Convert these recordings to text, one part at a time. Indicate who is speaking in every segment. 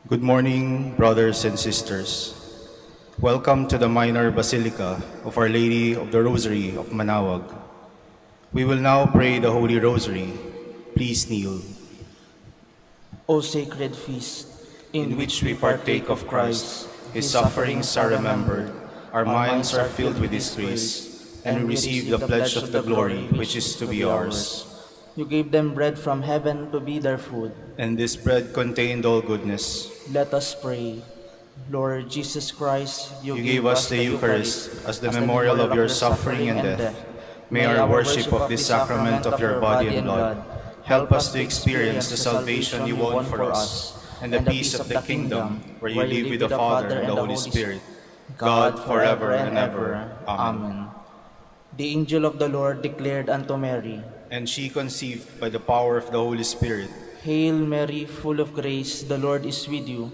Speaker 1: Good morning, brothers and sisters. Welcome to the Minor Basilica of Our Lady of the Rosary of Manaoag. We will now pray the Holy Rosary. Please kneel.
Speaker 2: O sacred feast,
Speaker 1: In which we partake of Christ, His sufferings are remembered, our minds are filled with His grace, and we receive the pledge of the glory which is to be ours.
Speaker 2: You gave them bread from heaven to be their food.
Speaker 1: And this bread contained all goodness.
Speaker 2: Let us pray. Lord Jesus Christ,
Speaker 1: You gave us the Eucharist as the memorial of your suffering and death. May our worship of this sacrament of your body and blood help us to experience the salvation you won for us and the peace of the kingdom where you live with the Father and the Holy Spirit, God forever and ever. Amen.
Speaker 2: The angel of the Lord declared unto Mary,
Speaker 1: And she conceived by the power of the Holy Spirit.
Speaker 2: Hail Mary, full of grace, the Lord is with you.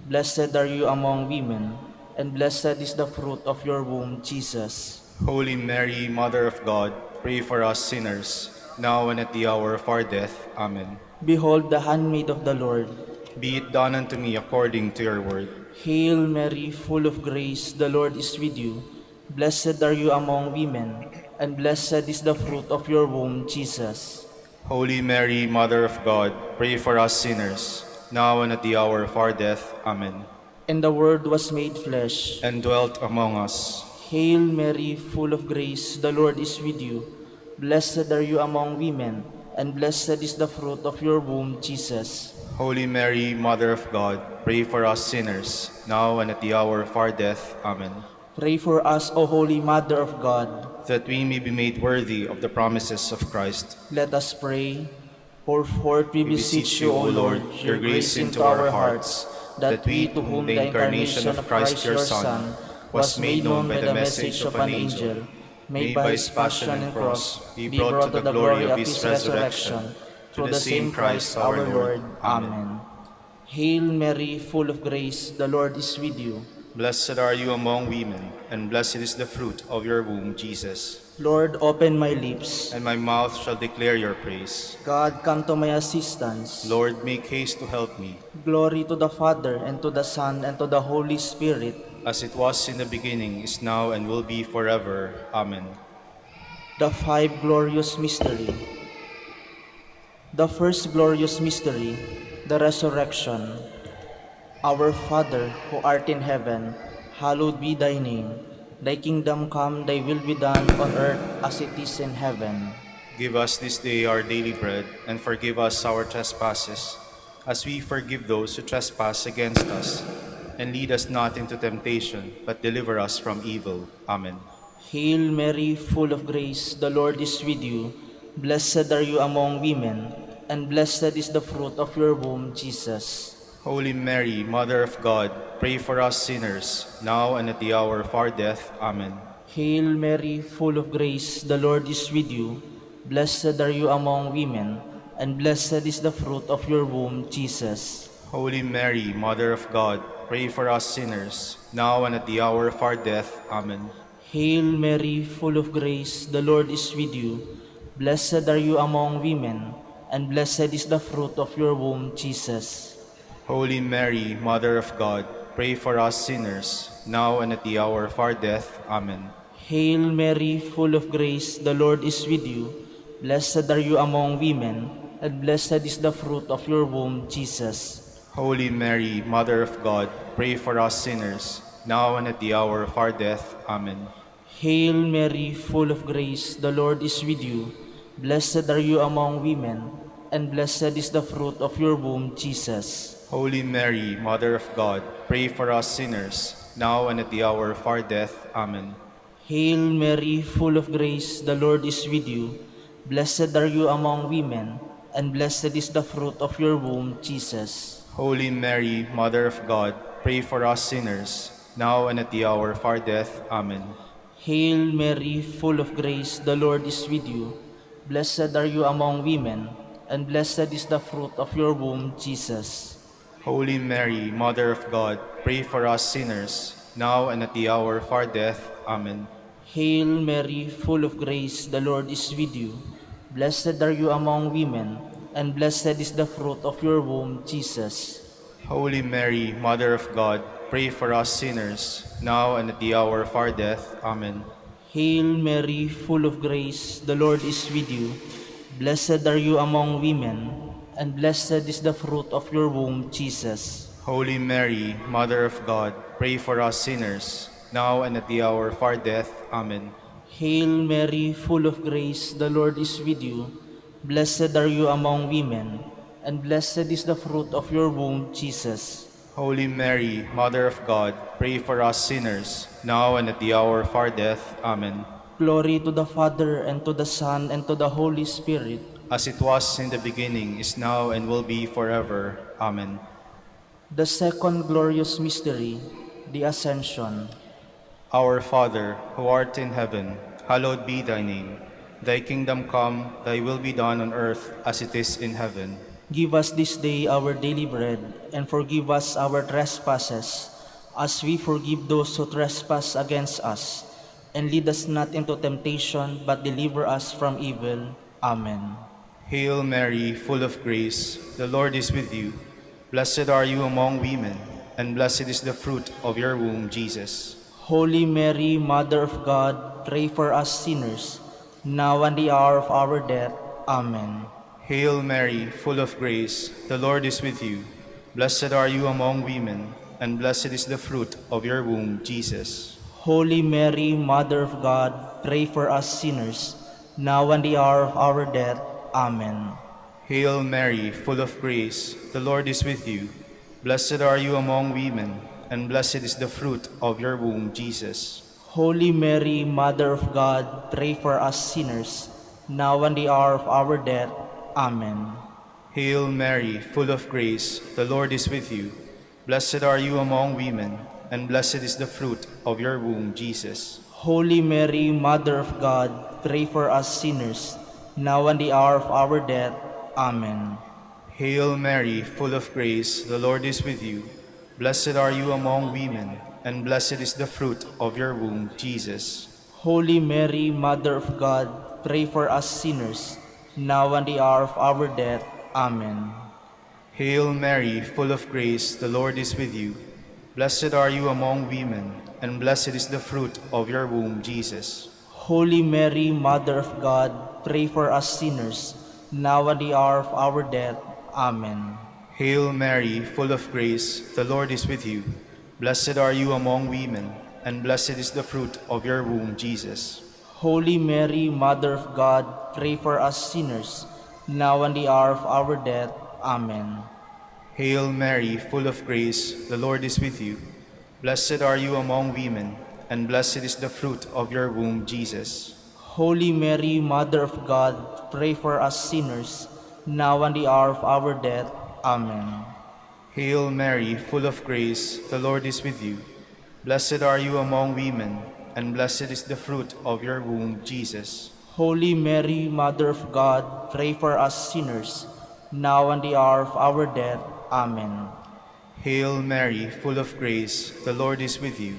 Speaker 2: Blessed are you among women, and blessed is the fruit of your womb, Jesus.
Speaker 1: Holy Mary, Mother of God, pray for us sinners, now and at the hour of our death. Amen.
Speaker 2: Behold the handmaid of the Lord.
Speaker 1: Be it done unto me according to your word.
Speaker 2: Hail Mary, full of grace, the Lord is with you. Blessed are you among women, and blessed is the fruit of your womb, Jesus.
Speaker 1: Holy Mary, Mother of God, pray for us sinners, now and at the hour of our death. Amen.
Speaker 2: And the Word was made flesh,
Speaker 1: And dwelt among us.
Speaker 2: Hail Mary, full of grace, the Lord is with you. Blessed are you among women, and blessed is the fruit of your womb, Jesus.
Speaker 1: Holy Mary, Mother of God, pray for us sinners, now and at the hour of our death. Amen.
Speaker 2: Pray for us, O Holy Mother of God.
Speaker 1: That we may be made worthy of the promises of Christ.
Speaker 2: Let us pray. Pour forth, we beseech you, O Lord,
Speaker 1: your grace into our hearts, that we, to whom the incarnation of Christ your Son was made known by the message of an angel, may by his passion and cross be brought to the glory of his resurrection, through the same Christ our Lord. Amen.
Speaker 2: Hail Mary, full of grace, the Lord is with you.
Speaker 1: Blessed are you among women, and blessed is the fruit of your womb, Jesus.
Speaker 2: Lord, open my lips,
Speaker 1: And my mouth shall declare your praise.
Speaker 2: God, come to my assistance.
Speaker 1: Lord, make haste to help me.
Speaker 2: Glory to the Father, and to the Son, and to the Holy Spirit.
Speaker 1: As it was in the beginning, is now, and will be forever. Amen.
Speaker 2: The five glorious mystery. The first glorious mystery, the resurrection. Our Father, who art in heaven, hallowed be thy name. Thy kingdom come, thy will be done on earth as it is in heaven.
Speaker 1: Give us this day our daily bread, and forgive us our trespasses, as we forgive those who trespass against us. And lead us not into temptation, but deliver us from evil. Amen.
Speaker 2: Hail Mary, full of grace, the Lord is with you. Blessed are you among women, and blessed is the fruit of your womb, Jesus.
Speaker 1: Holy Mary, Mother of God, pray for us sinners, now and at the hour of our death. Amen.
Speaker 2: Hail Mary, full of grace, the Lord is with you. Blessed are you among women, and blessed is the fruit of your womb, Jesus.
Speaker 1: Holy Mary, Mother of God, pray for us sinners, now and at the hour of our death. Amen.
Speaker 2: Hail Mary, full of grace, the Lord is with you. Blessed are you among women, and blessed is the fruit of your womb, Jesus.
Speaker 1: Holy Mary, Mother of God, pray for us sinners, now and at the hour of our death. Amen.
Speaker 2: Hail Mary, full of grace, the Lord is with you. Blessed are you among women, and blessed is the fruit of your womb, Jesus.
Speaker 1: Holy Mary, Mother of God, pray for us sinners, now and at the hour of our death. Amen.
Speaker 2: Hail Mary, full of grace, the Lord is with you. Blessed are you among women, and blessed is the fruit of your womb, Jesus.
Speaker 1: Holy Mary, Mother of God, pray for us sinners, now and at the hour of our death. Amen.
Speaker 2: Hail Mary, full of grace, the Lord is with you. Blessed are you among women, and blessed is the fruit of your womb, Jesus.
Speaker 1: Holy Mary, Mother of God, pray for us sinners, now and at the hour of our death. Amen.
Speaker 2: Hail Mary, full of grace, the Lord is with you. Blessed are you among women, and blessed is the fruit of your womb, Jesus.
Speaker 1: Holy Mary, Mother of God, pray for us sinners, now and at the hour of our death. Amen.
Speaker 2: Hail Mary, full of grace, the Lord is with you. Blessed are you among women, and blessed is the fruit of your womb, Jesus.
Speaker 1: Holy Mary, Mother of God, pray for us sinners, now and at the hour of our death. Amen.
Speaker 2: Hail Mary, full of grace, the Lord is with you. Blessed are you among women, and blessed is the fruit of your womb, Jesus.
Speaker 1: Holy Mary, Mother of God, pray for us sinners, now and at the hour of our death. Amen.
Speaker 2: Hail Mary, full of grace, the Lord is with you. Blessed are you among women, and blessed is the fruit of your womb, Jesus.
Speaker 1: Holy Mary, Mother of God, pray for us sinners, now and at the hour of our death. Amen.
Speaker 2: Glory to the Father, and to the Son, and to the Holy Spirit.
Speaker 1: As it was in the beginning, is now, and will be forever. Amen.
Speaker 2: The second glorious mystery, the Ascension.
Speaker 1: Our Father, who art in heaven, hallowed be thy name. Thy kingdom come, thy will be done on earth as it is in heaven.
Speaker 2: Give us this day our daily bread, and forgive us our trespasses, as we forgive those who trespass against us. And lead us not into temptation, but deliver us from evil. Amen.
Speaker 1: Hail Mary, full of grace, the Lord is with you. Blessed are you among women, and blessed is the fruit of your womb, Jesus.
Speaker 2: Holy Mary, Mother of God, pray for us sinners, now and the hour of our death. Amen.
Speaker 1: Hail Mary, full of grace, the Lord is with you. Blessed are you among women, and blessed is the fruit of your womb, Jesus.
Speaker 2: Holy Mary, Mother of God, pray for us sinners, now and the hour of our death. Amen.
Speaker 1: Hail Mary, full of grace, the Lord is with you. Blessed are you among women, and blessed is the fruit of your womb, Jesus.
Speaker 2: Holy Mary, Mother of God, pray for us sinners, now and the hour of our death. Amen.
Speaker 1: Hail Mary, full of grace, the Lord is with you. Blessed are you among women, and blessed is the fruit of your womb, Jesus.
Speaker 2: Holy Mary, Mother of God, pray for us sinners, now and the hour of our death. Amen.
Speaker 1: Hail Mary, full of grace, the Lord is with you. Blessed are you among women, and blessed is the fruit of your womb, Jesus.
Speaker 2: Holy Mary, Mother of God, pray for us sinners, now and the hour of our death. Amen.
Speaker 1: Hail Mary, full of grace, the Lord is with you. Blessed are you among women, and blessed is the fruit of your womb, Jesus.
Speaker 2: Holy Mary, Mother of God, pray for us sinners, now and the hour of our death. Amen.
Speaker 1: Hail Mary, full of grace, the Lord is with you. Blessed are you among women, and blessed is the fruit of your womb, Jesus.
Speaker 2: Holy Mary, Mother of God, pray for us sinners, now and the hour of our death. Amen.
Speaker 1: Hail Mary, full of grace, the Lord is with you. Blessed are you among women, and blessed is the fruit of your womb, Jesus.
Speaker 2: Holy Mary, Mother of God, pray for us sinners, now and the hour of our death. Amen.
Speaker 1: Hail Mary, full of grace, the Lord is with you. Blessed are you among women, and blessed is the fruit of your womb, Jesus.
Speaker 2: Holy Mary, Mother of God, pray for us sinners, now and the hour of our death. Amen.
Speaker 1: Hail Mary, full of grace, the Lord is with you.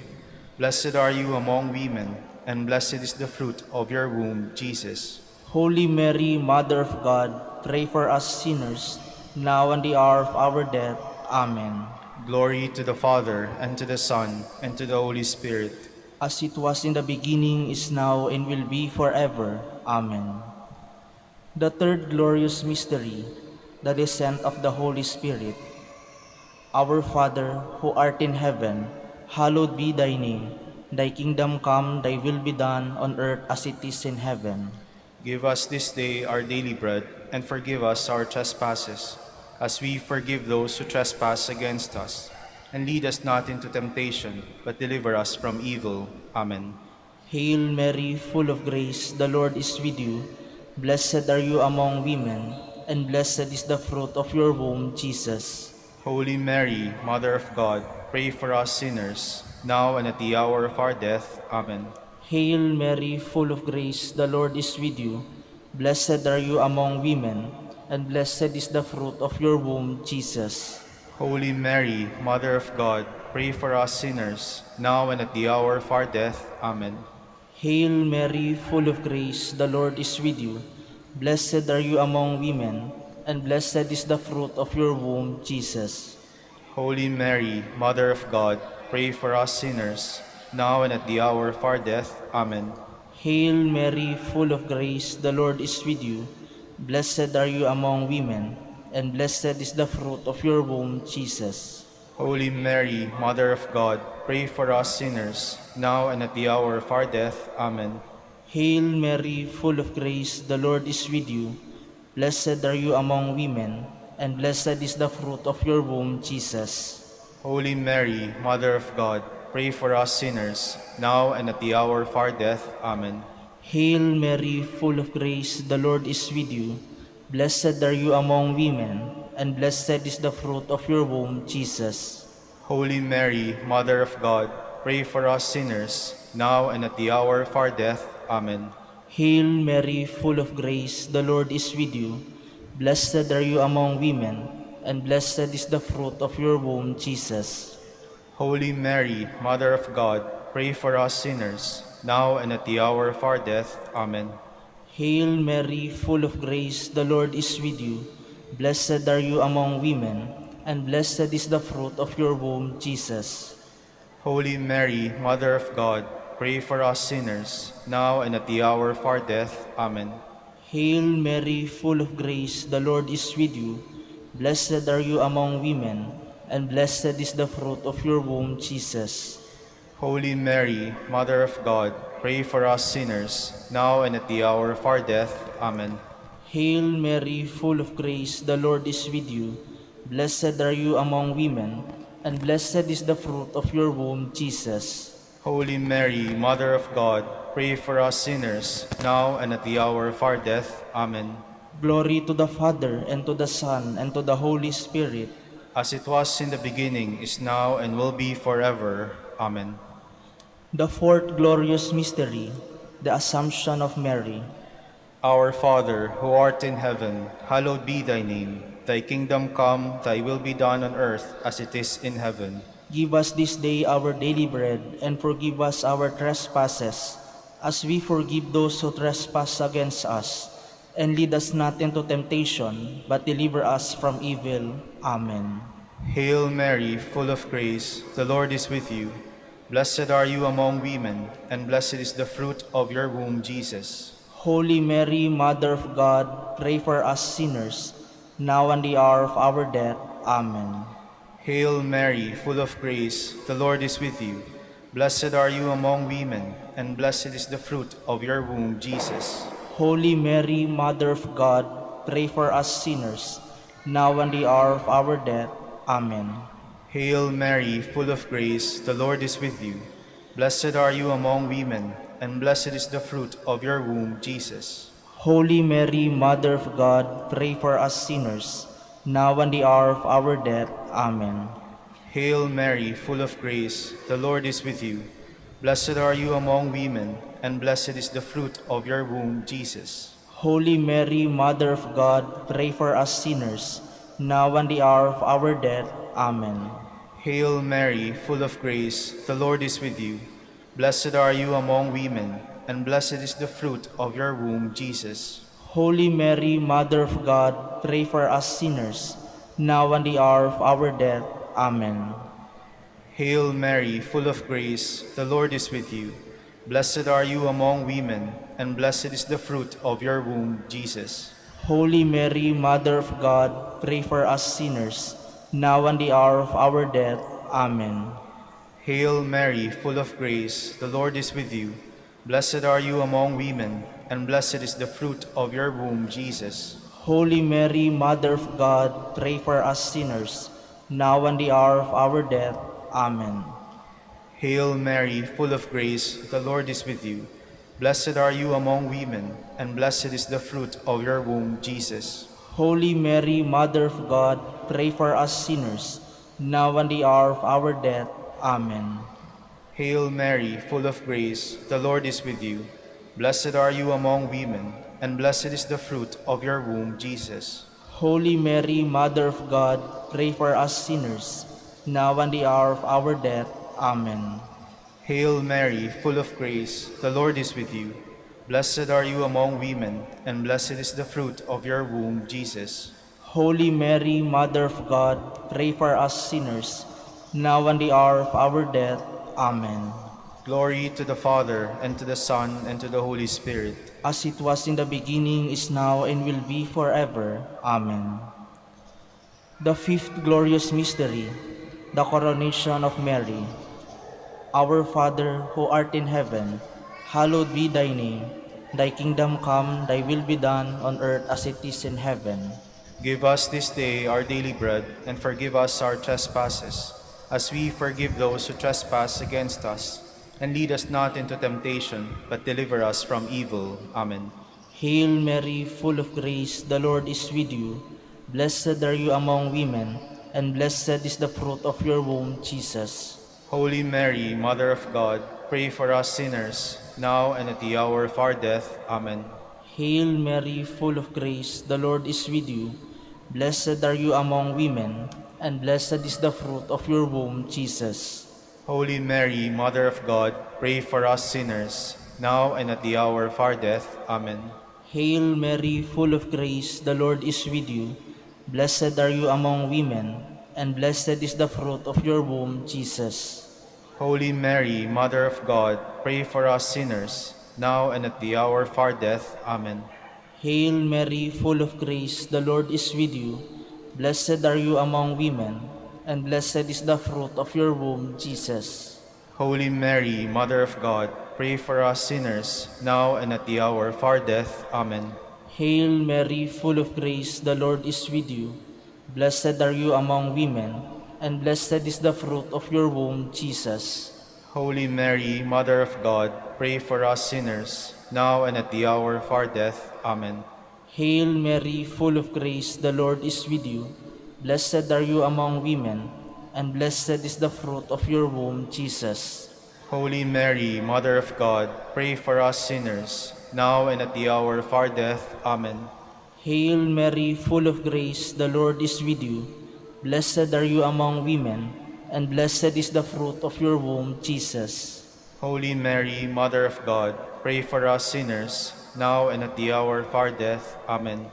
Speaker 1: Blessed are you among women, and blessed is the fruit of your womb, Jesus.
Speaker 2: Holy Mary, Mother of God, pray for us sinners, now and the hour of our death. Amen.
Speaker 1: Glory to the Father, and to the Son, and to the Holy Spirit.
Speaker 2: As it was in the beginning, is now, and will be forever. Amen. The third glorious mystery, the descent of the Holy Spirit. Our Father, who art in heaven, hallowed be thy name. Thy kingdom come, thy will be done, on earth as it is in heaven.
Speaker 1: Give us this day our daily bread, and forgive us our trespasses, as we forgive those who trespass against us. And lead us not into temptation, but deliver us from evil. Amen.
Speaker 2: Hail Mary, full of grace, the Lord is with you. Blessed are you among women, and blessed is the fruit of your womb, Jesus.
Speaker 1: Holy Mary, Mother of God, pray for us sinners, now and at the hour of our death. Amen.
Speaker 2: Hail Mary, full of grace, the Lord is with you. Blessed are you among women, and blessed is the fruit of your womb, Jesus.
Speaker 1: Holy Mary, Mother of God, pray for us sinners, now and at the hour of our death. Amen.
Speaker 2: Hail Mary, full of grace, the Lord is with you. Blessed are you among women, and blessed is the fruit of your womb, Jesus.
Speaker 1: Holy Mary, Mother of God, pray for us sinners, now and at the hour of our death. Amen.
Speaker 2: Hail Mary, full of grace, the Lord is with you. Blessed are you among women, and blessed is the fruit of your womb, Jesus.
Speaker 1: Holy Mary, Mother of God, pray for us sinners, now and at the hour of our death. Amen.
Speaker 2: Hail Mary, full of grace, the Lord is with you. Blessed are you among women, and blessed is the fruit of your womb, Jesus.
Speaker 1: Holy Mary, Mother of God, pray for us sinners, now and at the hour of our death. Amen.
Speaker 2: Hail Mary, full of grace, the Lord is with you. Blessed are you among women, and blessed is the fruit of your womb, Jesus.
Speaker 1: Holy Mary, Mother of God, pray for us sinners, now and at the hour of our death. Amen.
Speaker 2: Hail Mary, full of grace, the Lord is with you. Blessed are you among women, and blessed is the fruit of your womb, Jesus.
Speaker 1: Holy Mary, Mother of God, pray for us sinners, now and at the hour of our death. Amen.
Speaker 2: Hail Mary, full of grace, the Lord is with you. Blessed are you among women, and blessed is the fruit of your womb, Jesus.
Speaker 1: Holy Mary, Mother of God, pray for us sinners, now and at the hour of our death. Amen.
Speaker 2: Hail Mary, full of grace, the Lord is with you. Blessed are you among women, and blessed is the fruit of your womb, Jesus.
Speaker 1: Holy Mary, Mother of God, pray for us sinners, now and at the hour of our death. Amen.
Speaker 2: Hail Mary, full of grace, the Lord is with you. Blessed are you among women, and blessed is the fruit of your womb, Jesus.
Speaker 1: Holy Mary, Mother of God, pray for us sinners, now and at the hour of our death. Amen.
Speaker 2: Glory to the Father, and to the Son, and to the Holy Spirit.
Speaker 1: As it was in the beginning, is now, and will be forever. Amen.
Speaker 2: The fourth glorious mystery, the Assumption of Mary.
Speaker 1: Our Father, who art in heaven, hallowed be thy name. Thy kingdom come, thy will be done on earth as it is in heaven.
Speaker 2: Give us this day our daily bread, and forgive us our trespasses, as we forgive those who trespass against us. And lead us not into temptation, but deliver us from evil. Amen.
Speaker 1: Hail Mary, full of grace, the Lord is with you. Blessed are you among women, and blessed is the fruit of your womb, Jesus.
Speaker 2: Holy Mary, Mother of God, pray for us sinners, now and the hour of our death. Amen.
Speaker 1: Hail Mary, full of grace, the Lord is with you. Blessed are you among women, and blessed is the fruit of your womb, Jesus.
Speaker 2: Holy Mary, Mother of God, pray for us sinners, now and the hour of our death. Amen.
Speaker 1: Hail Mary, full of grace, the Lord is with you. Blessed are you among women, and blessed is the fruit of your womb, Jesus.
Speaker 2: Holy Mary, Mother of God, pray for us sinners, now and the hour of our death. Amen.
Speaker 1: Hail Mary, full of grace, the Lord is with you. Blessed are you among women, and blessed is the fruit of your womb, Jesus.
Speaker 2: Holy Mary, Mother of God, pray for us sinners, now and the hour of our death. Amen.
Speaker 1: Hail Mary, full of grace, the Lord is with you. Blessed are you among women, and blessed is the fruit of your womb, Jesus.
Speaker 2: Holy Mary, Mother of God, pray for us sinners, now and the hour of our death. Amen.
Speaker 1: Hail Mary, full of grace, the Lord is with you. Blessed are you among women, and blessed is the fruit of your womb, Jesus.
Speaker 2: Holy Mary, Mother of God, pray for us sinners, now and the hour of our death. Amen.
Speaker 1: Hail Mary, full of grace, the Lord is with you. Blessed are you among women, and blessed is the fruit of your womb, Jesus.
Speaker 2: Holy Mary, Mother of God, pray for us sinners, now and the hour of our death. Amen.
Speaker 1: Hail Mary, full of grace, the Lord is with you. Blessed are you among women, and blessed is the fruit of your womb, Jesus.
Speaker 2: Holy Mary, Mother of God, pray for us sinners, now and the hour of our death. Amen.
Speaker 1: Hail Mary, full of grace, the Lord is with you. Blessed are you among women, and blessed is the fruit of your womb, Jesus.
Speaker 2: Holy Mary, Mother of God, pray for us sinners, now and the hour of our death. Amen.
Speaker 1: Hail Mary, full of grace, the Lord is with you. Blessed are you among women, and blessed is the fruit of your womb, Jesus.
Speaker 2: Holy Mary, Mother of God, pray for us sinners, now and the hour of our death. Amen.
Speaker 1: Glory to the Father, and to the Son, and to the Holy Spirit.
Speaker 2: As it was in the beginning, is now, and will be forever. Amen. The fifth glorious mystery, the coronation of Mary. Our Father, who art in heaven, hallowed be thy name. Thy kingdom come, thy will be done on earth as it is in heaven.
Speaker 1: Give us this day our daily bread, and forgive us our trespasses, as we forgive those who trespass against us. And lead us not into temptation, but deliver us from evil. Amen.
Speaker 2: Hail Mary, full of grace, the Lord is with you. Blessed are you among women, and blessed is the fruit of your womb, Jesus.
Speaker 1: Holy Mary, Mother of God, pray for us sinners, now and at the hour of our death. Amen.
Speaker 2: Hail Mary, full of grace, the Lord is with you. Blessed are you among women, and blessed is the fruit of your womb, Jesus.
Speaker 1: Holy Mary, Mother of God, pray for us sinners, now and at the hour of our death. Amen.
Speaker 2: Hail Mary, full of grace, the Lord is with you. Blessed are you among women, and blessed is the fruit of your womb, Jesus.
Speaker 1: Holy Mary, Mother of God, pray for us sinners, now and at the hour of our death. Amen.
Speaker 2: Hail Mary, full of grace, the Lord is with you. Blessed are you among women, and blessed is the fruit of your womb, Jesus.
Speaker 1: Holy Mary, Mother of God, pray for us sinners, now and at the hour of our death. Amen.
Speaker 2: Hail Mary, full of grace, the Lord is with you. Blessed are you among women, and blessed is the fruit of your womb, Jesus.
Speaker 1: Holy Mary, Mother of God, pray for us sinners, now and at the hour of our death. Amen.
Speaker 2: Hail Mary, full of grace, the Lord is with you. Blessed are you among women, and blessed is the fruit of your womb, Jesus.
Speaker 1: Holy Mary, Mother of God, pray for us sinners, now and at the hour of our death. Amen.
Speaker 2: Hail Mary, full of grace, the Lord is with you. Blessed are you among women, and blessed is the fruit of your womb, Jesus.
Speaker 1: Holy Mary, Mother of God, pray for us sinners, now and at the hour of our death. Amen.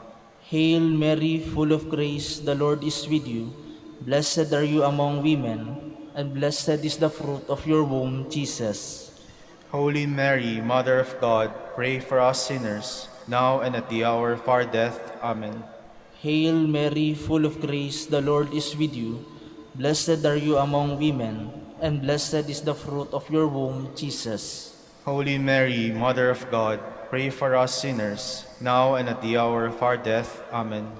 Speaker 2: Hail Mary, full of grace, the Lord is with you. Blessed are you among women, and blessed is the fruit of your womb, Jesus.
Speaker 1: Holy Mary, Mother of God, pray for us sinners, now and at the hour of our death. Amen.
Speaker 2: Hail Mary, full of grace, the Lord is with you. Blessed are you among women, and blessed is the fruit of your womb, Jesus.
Speaker 1: Holy Mary, Mother of God, pray for us sinners, now and at the hour of our death. Amen.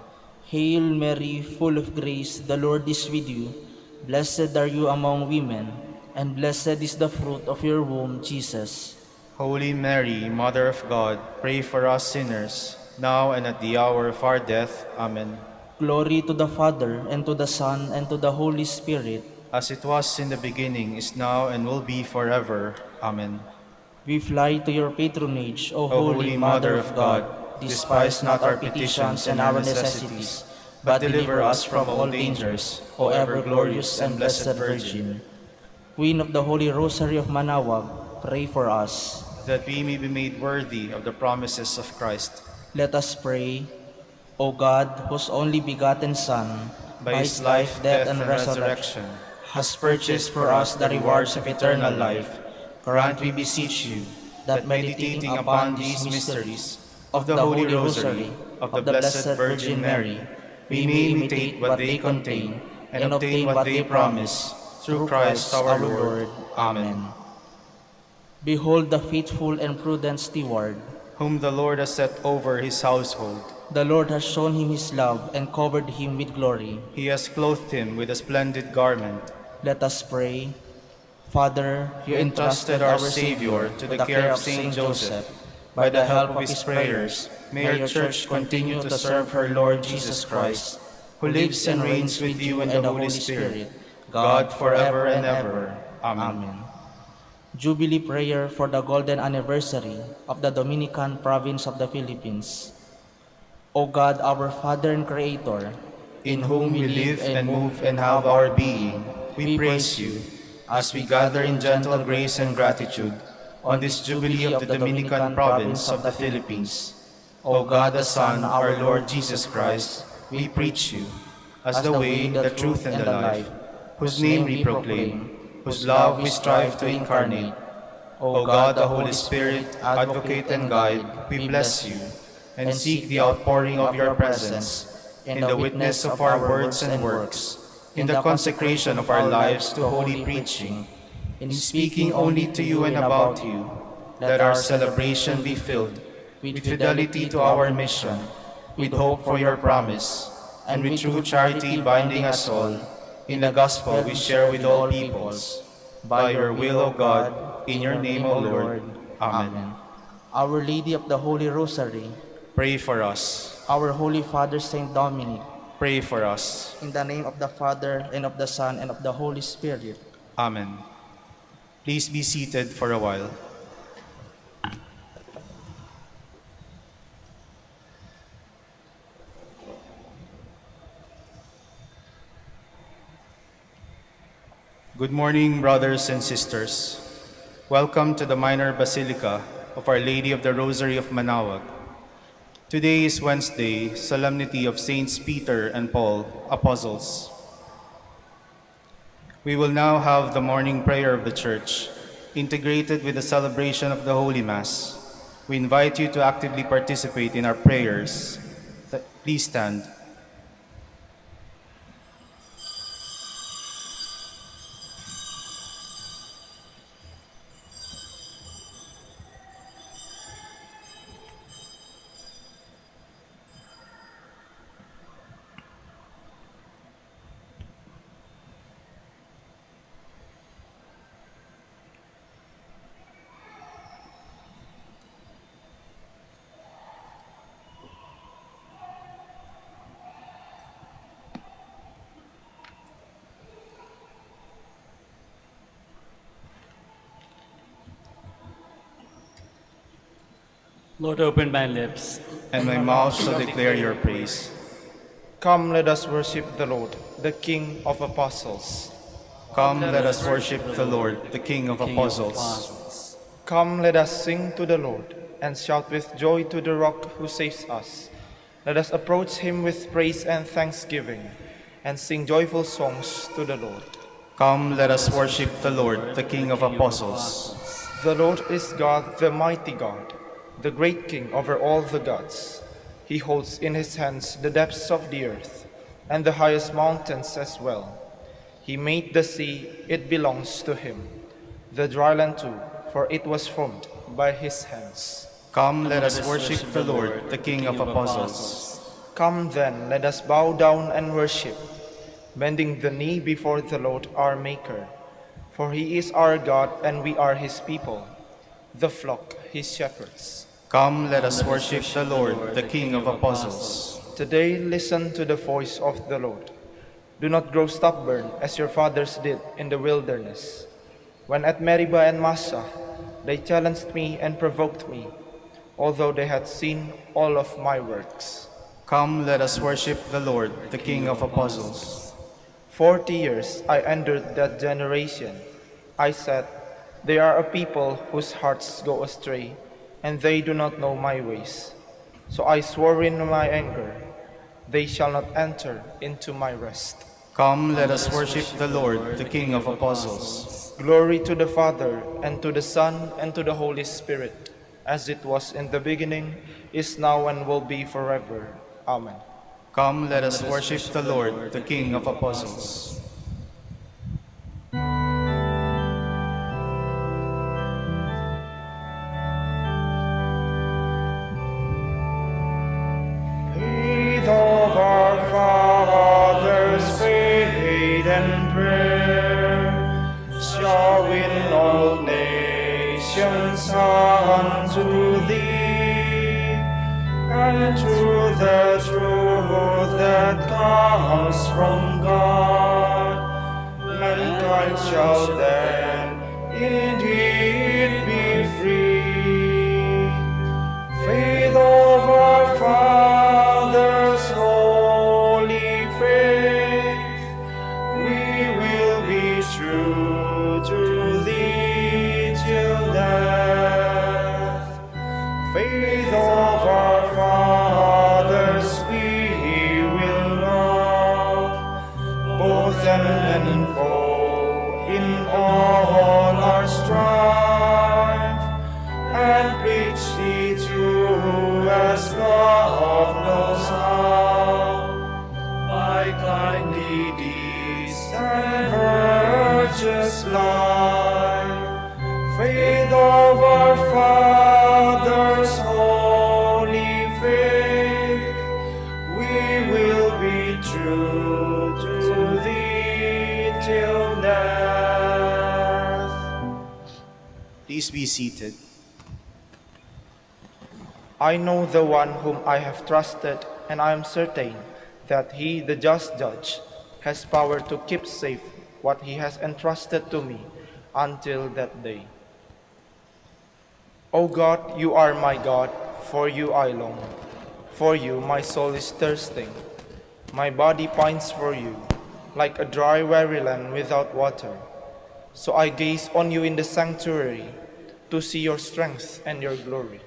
Speaker 2: Hail Mary, full of grace, the Lord is with you. Blessed are you among women, and blessed is the fruit of your womb, Jesus.
Speaker 1: Holy Mary, Mother of God, pray for us sinners, now and at the hour of our death. Amen.
Speaker 2: Glory to the Father, and to the Son, and to the Holy Spirit.
Speaker 1: As it was in the beginning, is now, and will be forever. Amen.
Speaker 2: We fly to your patronage, O
Speaker 1: Holy Mother of God, despise not our petitions and our necessities, but deliver us from all dangers, O ever-glorious and blessed Virgin.
Speaker 2: Queen of the Holy Rosary of Manaoag, pray for us.
Speaker 1: That we may be made worthy of the promises of Christ.
Speaker 2: Let us pray. O God, whose only begotten Son,
Speaker 1: By his life, death, and resurrection, has purchased for us the rewards of eternal life, grant, we beseech you, that meditating upon these mysteries of the Holy Rosary of the Blessed Virgin Mary, we may imitate what they contain and obtain what they promise, through Christ our Lord. Amen.
Speaker 2: Behold the faithful and prudent steward.
Speaker 1: Whom the Lord has set over his household.
Speaker 2: The Lord has shown him his love and covered him with glory.
Speaker 1: He has clothed him with a splendid garment.
Speaker 2: Let us pray. Father, you
Speaker 1: You entrusted our Savior to the care of Saint Joseph. By the help of his prayers, may your Church continue to serve her Lord Jesus Christ, who lives and reigns with you in the Holy Spirit, God forever and ever. Amen.
Speaker 2: Jubilee prayer for the golden anniversary of the Dominican province of the Philippines. O God, our Father and Creator,
Speaker 1: in whom we live and move and have our being, we praise you, as we gather in gentle grace and gratitude on this Jubilee of the Dominican province of the Philippines. O God the Son, our Lord Jesus Christ, we preach you, as the way, the truth, and the life, whose name we proclaim, whose love we strive to incarnate. O God, the Holy Spirit, advocate and guide, we bless you, and seek the outpouring of your presence in the witness of our words and works, in the consecration of our lives to holy preaching, in speaking only to you and about you. Let our celebration be filled with fidelity to our mission, with hope for your promise, and with true charity binding us all in the gospel we share with all peoples. By your will, O God, in your name, O Lord. Amen.
Speaker 2: Our Lady of the Holy Rosary,
Speaker 1: Pray for us.
Speaker 2: our Holy Father Saint Dominic,
Speaker 1: Pray for us.
Speaker 2: in the name of the Father, and of the Son, and of the Holy Spirit.
Speaker 1: Amen. Please be seated for a while. Good morning, brothers and sisters. Welcome to the Minor Basilica of Our Lady of the Rosary of Manaoag. Today is Wednesday, Solemnity of Saints Peter and Paul, Apostles. We will now have the morning prayer of the Church, integrated with the celebration of the Holy Mass. We invite you to actively participate in our prayers. Please stand.
Speaker 3: Lord, open my lips,
Speaker 1: And my mouth shall declare your praise.
Speaker 4: Come, let us worship the Lord, the King of Apostles.
Speaker 1: Come, let us worship the Lord, the King of Apostles.
Speaker 4: Come, let us sing to the Lord, and shout with joy to the Rock who saves us. Let us approach him with praise and thanksgiving, and sing joyful songs to the Lord.
Speaker 1: Come, let us worship the Lord, the King of Apostles.
Speaker 4: The Lord is God, the mighty God, the great King over all the gods. He holds in his hands the depths of the earth, and the highest mountains as well. He made the sea, it belongs to him. The dry land too, for it was formed by his hands.
Speaker 1: Come, let us worship the Lord, the King of Apostles.
Speaker 4: Come then, let us bow down and worship, bending the knee before the Lord our Maker. For he is our God, and we are his people, the flock, his shepherds.
Speaker 1: Come, let us worship the Lord, the King of Apostles.
Speaker 4: Today listen to the voice of the Lord. Do not grow stubborn as your fathers did in the wilderness, when at Meribah and Massah they challenged me and provoked me, although they had seen all of my works.
Speaker 1: Come, let us worship the Lord, the King of Apostles.
Speaker 4: 40 years I endured that generation. I said, they are a people whose hearts go astray, and they do not know my ways. So I swore in my anger, they shall not enter into my rest.
Speaker 1: Come, let us worship the Lord, the King of Apostles.
Speaker 4: Glory to the Father, and to the Son, and to the Holy Spirit, as it was in the beginning, is now, and will be forever. Amen.
Speaker 1: Come, let us worship the Lord, the King of Apostles.
Speaker 4: Faith of our fathers, faith and prayer, shall win all nations unto thee, and through the truth that comes from God, mankind shall then indeed be free. Faith of our fathers, holy faith, we will be true to thee till death. Faith of our fathers, we will life, faith of our fathers, holy faith, we will be true to thee till death.
Speaker 1: Please be seated.
Speaker 4: I know the one whom I have trusted, and I am certain that he, the just judge, has power to keep safe what he has entrusted to me until that day. O God, you are my God, for you I long. For you my soul is thirsting. My body pines for you, like a dry, weary land without water. So I gaze on you in the sanctuary, to see your strength and your glory.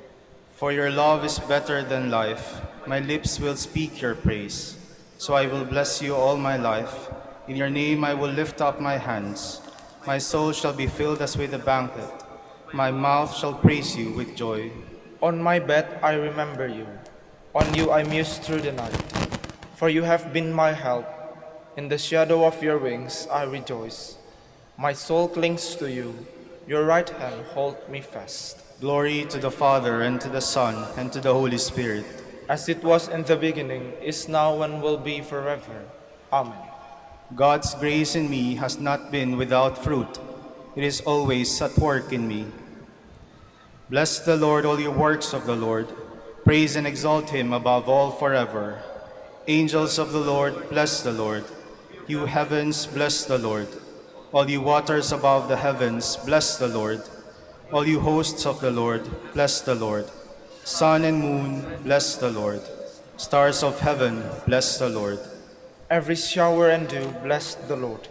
Speaker 1: For your love is better than life. My lips will speak your praise. So I will bless you all my life. In your name I will lift up my hands. My soul shall be filled as with a banquet. My mouth shall praise you with joy.
Speaker 4: On my bed I remember you. On you I muse through the night. For you have been my help. In the shadow of your wings I rejoice. My soul clings to you. Your right hand hold me fast.
Speaker 1: Glory to the Father, and to the Son, and to the Holy Spirit.
Speaker 4: As it was in the beginning, is now, and will be forever. Amen.
Speaker 1: God's grace in me has not been without fruit. It is always at work in me. Bless the Lord, all you works of the Lord. Praise and exalt him above all forever. Angels of the Lord, bless the Lord. You heavens, bless the Lord. All you waters above the heavens, bless the Lord. All you hosts of the Lord, bless the Lord. Sun and moon, bless the Lord. Stars of heaven, bless the Lord.
Speaker 4: Every shower and dew, bless the Lord.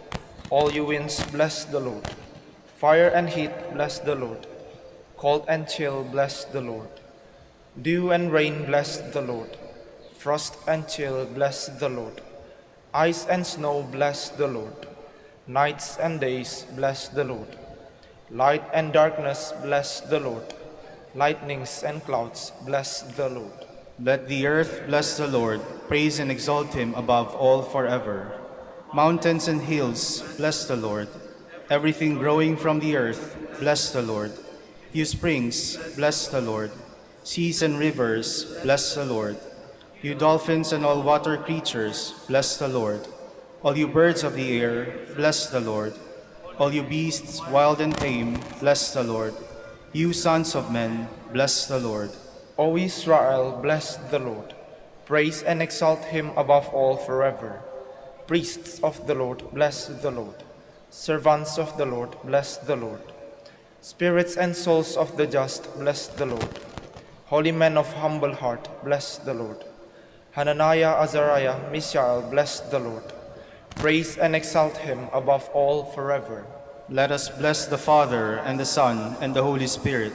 Speaker 4: All you winds, bless the Lord. Fire and heat, bless the Lord. Cold and chill, bless the Lord. Dew and rain, bless the Lord. Frost and chill, bless the Lord. Ice and snow, bless the Lord. Nights and days, bless the Lord. Light and darkness, bless the Lord. Lightnings and clouds, bless the Lord.
Speaker 1: Let the earth bless the Lord. Praise and exalt him above all forever. Mountains and hills, bless the Lord. Everything growing from the earth, bless the Lord. You springs, bless the Lord. Seas and rivers, bless the Lord. You dolphins and all water creatures, bless the Lord. All you birds of the air, bless the Lord. All you beasts, wild and tame, bless the Lord. You sons of men, bless the Lord.
Speaker 4: O Israel, bless the Lord. Praise and exalt him above all forever. Priests of the Lord, bless the Lord. Servants of the Lord, bless the Lord. Spirits and souls of the just, bless the Lord. Holy men of humble heart, bless the Lord. Hananiah, Azariah, Mishael, bless the Lord. Praise and exalt him above all forever.
Speaker 1: Let us bless the Father, and the Son, and the Holy Spirit.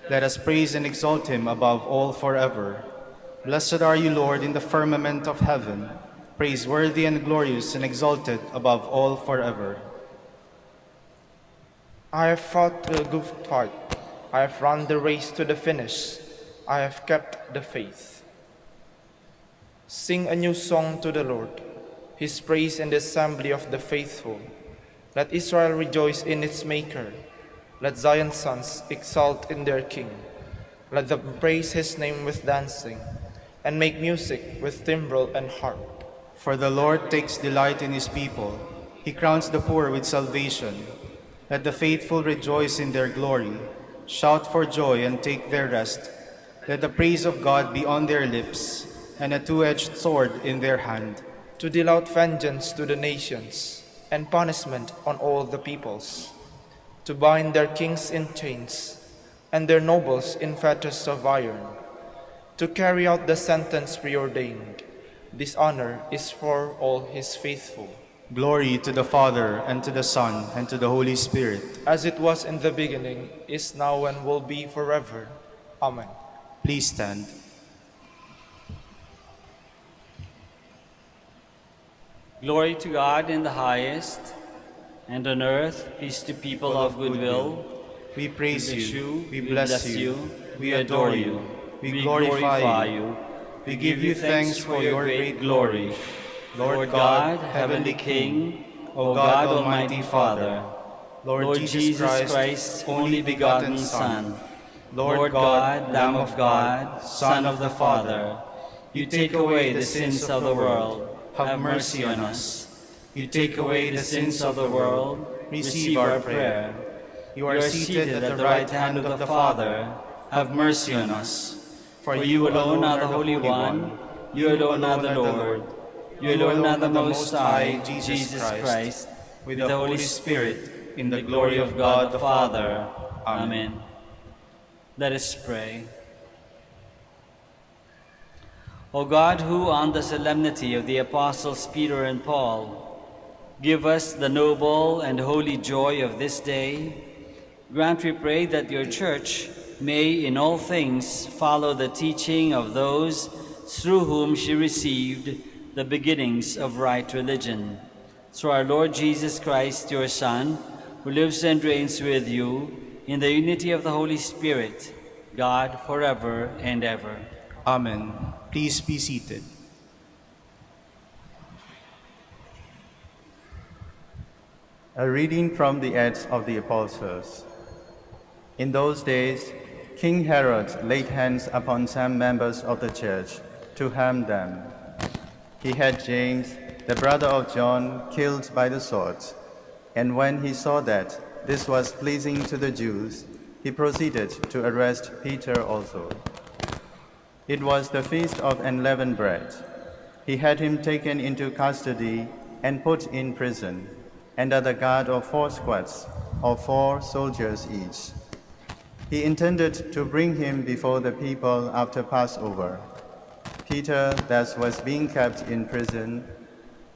Speaker 1: Let us praise and exalt him above all forever. Blessed are you, Lord, in the firmament of heaven, praiseworthy and glorious and exalted above all forever.
Speaker 4: I have fought a good fight. I have run the race to the finish. I have kept the faith. Sing a new song to the Lord, his praise in the assembly of the faithful. Let Israel rejoice in its Maker. Let Zion's sons exult in their King. Let them praise his name with dancing, and make music with timbrel and harp.
Speaker 1: For the Lord takes delight in his people. He crowns the poor with salvation. Let the faithful rejoice in their glory. Shout for joy and take their rest. Let the praise of God be on their lips, and a two-edged sword in their hand,
Speaker 4: to deal out vengeance to the nations, and punishment on all the peoples, to bind their kings in chains, and their nobles in fetters of iron, to carry out the sentence preordained. This honor is for all his faithful.
Speaker 1: Glory to the Father, and to the Son, and to the Holy Spirit.
Speaker 4: As it was in the beginning, is now, and will be forever. Amen.
Speaker 1: Please stand.
Speaker 3: Glory to God in the highest, and on earth peace to people of good will.
Speaker 1: We praise you, we
Speaker 3: bless
Speaker 1: bless you,
Speaker 3: we adore you,
Speaker 1: we glorify you. We give you thanks for your great glory.
Speaker 3: Lord God, Heavenly King, O God, Almighty Father, Lord Jesus Christ, only begotten Son, Lord God, Lamb of God, Son of the Father, you take away the sins of the world, have mercy on us. You take away the sins of the world, receive our prayer. You are seated at the right hand of the Father, have mercy on us. For you alone are the Holy One, you alone are the Lord, you alone are the Most High, Jesus Christ, with the Holy Spirit, in the glory of God the Father. Amen. Let us pray. O God, who on the solemnity of the Apostles Peter and Paul, give us the noble and holy joy of this day, grant, we pray, that your Church may in all things follow the teaching of those through whom she received the beginnings of right religion. Through our Lord Jesus Christ, your Son, who lives and reigns with you in the unity of the Holy Spirit, God, forever and ever.
Speaker 1: Amen. Please be seated.
Speaker 5: A reading from the Acts of the Apostles. In those days, King Herod laid hands upon some members of the church to harm them. He had James, the brother of John, killed by the sword. And when he saw that this was pleasing to the Jews, he proceeded to arrest Peter also. It was the feast of unleavened bread. He had him taken into custody and put in prison, under the guard of 4 squads of 4 soldiers each. He intended to bring him before the people after Passover. Peter thus was being kept in prison,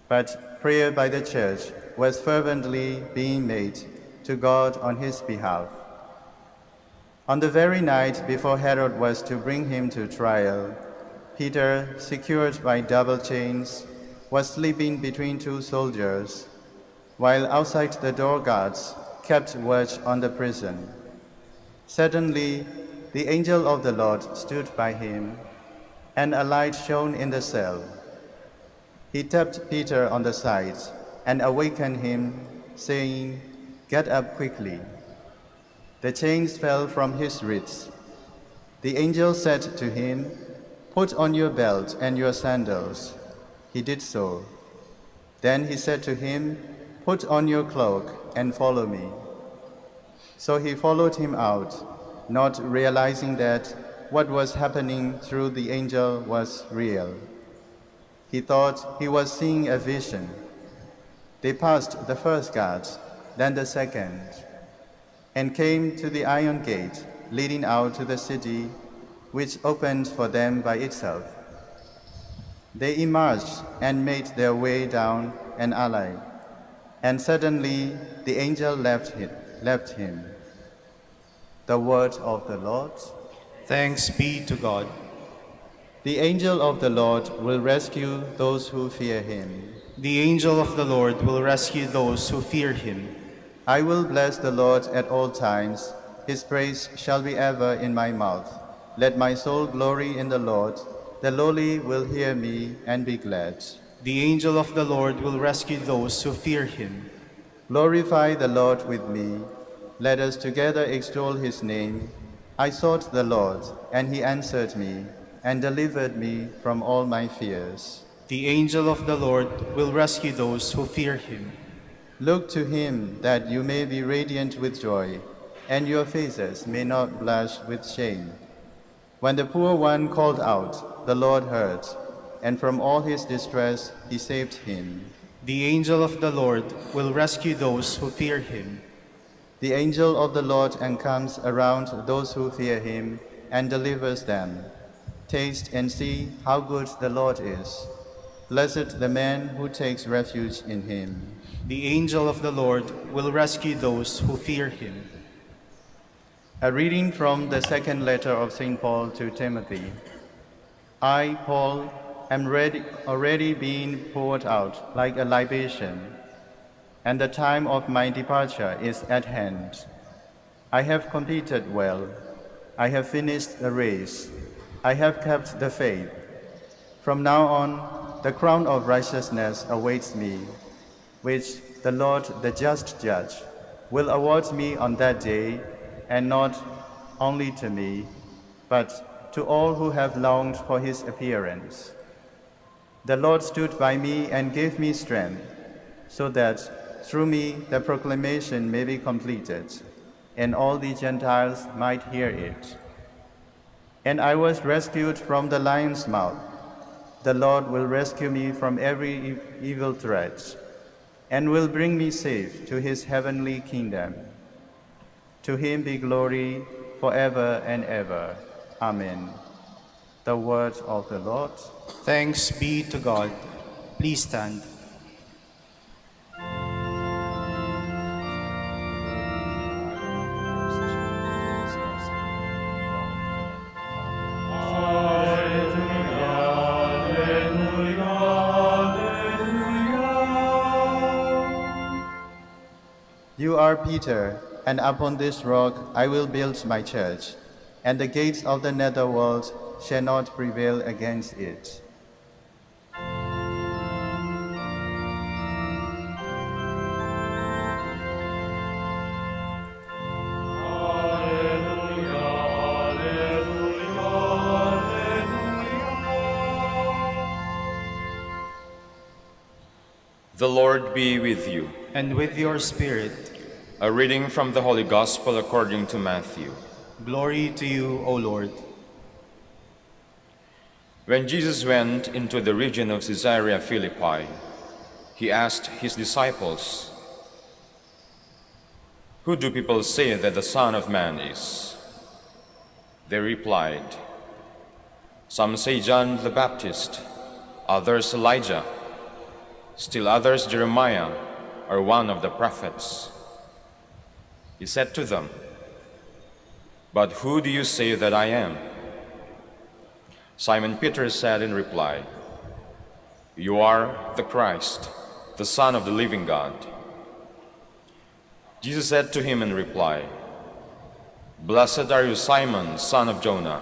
Speaker 5: but prayer by the church was fervently being made to God on his behalf. On the very night before Herod was to bring him to trial, Peter, secured by double chains, was sleeping between 2 soldiers, while outside the door guards kept watch on the prison. Suddenly, the angel of the Lord stood by him, and a light shone in the cell. He tapped Peter on the side and awakened him, saying, "Get up quickly." The chains fell from his wrists. The angel said to him, "Put on your belt and your sandals." He did so. Then he said to him, "Put on your cloak and follow me." So he followed him out, not realizing that what was happening through the angel was real. He thought he was seeing a vision. They passed the first guard, then the second, and came to the iron gate leading out to the city, which opened for them by itself. They emerged and made their way down an alley, and suddenly the angel left him. The word of the Lord.
Speaker 1: Thanks be to God.
Speaker 5: The angel of the Lord will rescue those who fear him.
Speaker 1: The angel of the Lord will rescue those who fear him.
Speaker 5: I will bless the Lord at all times. His praise shall be ever in my mouth. Let my soul glory in the Lord. The lowly will hear me and be glad.
Speaker 1: The angel of the Lord will rescue those who fear him.
Speaker 5: Glorify the Lord with me. Let us together extol his name. I sought the Lord, and he answered me, and delivered me from all my fears.
Speaker 1: The angel of the Lord will rescue those who fear him.
Speaker 5: Look to him that you may be radiant with joy, and your faces may not blush with shame. When the poor one called out, the Lord heard, and from all his distress he saved him.
Speaker 1: The angel of the Lord will rescue those who fear him.
Speaker 5: The angel of the Lord encamps around those who fear him and delivers them. Taste and see how good the Lord is. Blessed the man who takes refuge in him.
Speaker 1: The angel of the Lord will rescue those who fear him.
Speaker 5: A reading from the second letter of St. Paul to Timothy. I, Paul, am already being poured out like a libation, and the time of my departure is at hand. I have competed well. I have finished the race. I have kept the faith. From now on, the crown of righteousness awaits me, which the Lord, the just judge, will award me on that day, and not only to me, but to all who have longed for his appearance. The Lord stood by me and gave me strength, so that through me the proclamation may be completed, and all the Gentiles might hear it. And I was rescued from the lion's mouth. The Lord will rescue me from every evil threat, and will bring me safe to his heavenly kingdom. To him be glory forever and ever. Amen. The word of the Lord.
Speaker 1: Thanks be to God. Please stand.
Speaker 5: You are Peter, and upon this rock I will build my church, and the gates of the netherworld shall not prevail against it.
Speaker 6: The Lord be with you.
Speaker 1: And with your spirit,
Speaker 6: A reading from the Holy Gospel according to Matthew.
Speaker 1: glory to you, O Lord.
Speaker 6: When Jesus went into the region of Caesarea Philippi, he asked his disciples, "Who do people say that the Son of Man is?" They replied, "Some say John the Baptist, others Elijah, still others Jeremiah or one of the prophets." He said to them, "But who do you say that I am?" Simon Peter said in reply, "You are the Christ, the Son of the living God." Jesus said to him in reply, "Blessed are you, Simon, son of Jonah,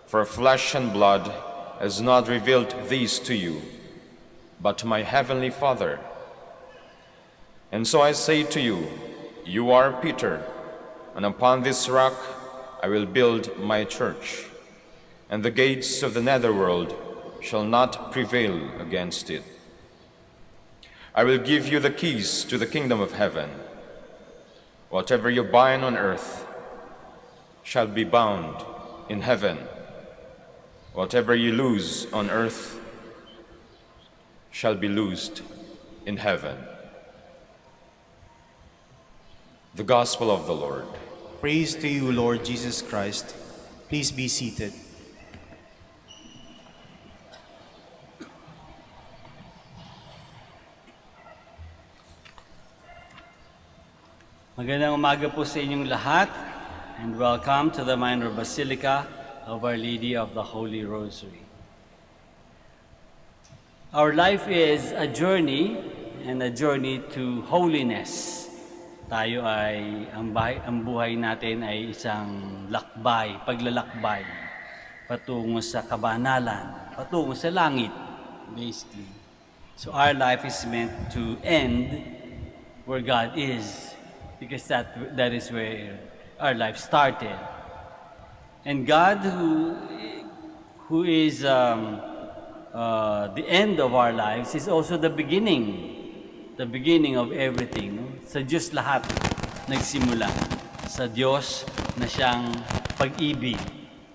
Speaker 6: for flesh and blood has not revealed these to you, but my heavenly Father. And so I say to you, you are Peter, and upon this rock I will build my church, and the gates of the netherworld shall not prevail against it. I will give you the keys to the kingdom of heaven. Whatever you bind on earth shall be bound in heaven. Whatever you loose on earth shall be loosed in heaven." The Gospel of the Lord.
Speaker 1: Praise to you, Lord Jesus Christ. Please be seated.
Speaker 3: Magandang umaga po sa inyong lahat, and welcome to the Minor Basilica of Our Lady of the Holy Rosary. Our life is a journey, and a journey to holiness. Tayo ay, ang buhay natin ay isang lakbay, paglalakbay, patungo sa kabanalan, patungo sa langit, basically. So our life is meant to end where God is, because that is where our life started. And God, who is the end of our lives, is also the beginning of everything. No? Sa Diyos lahat nagsimula. Sa Diyos na siyang pag-ibig.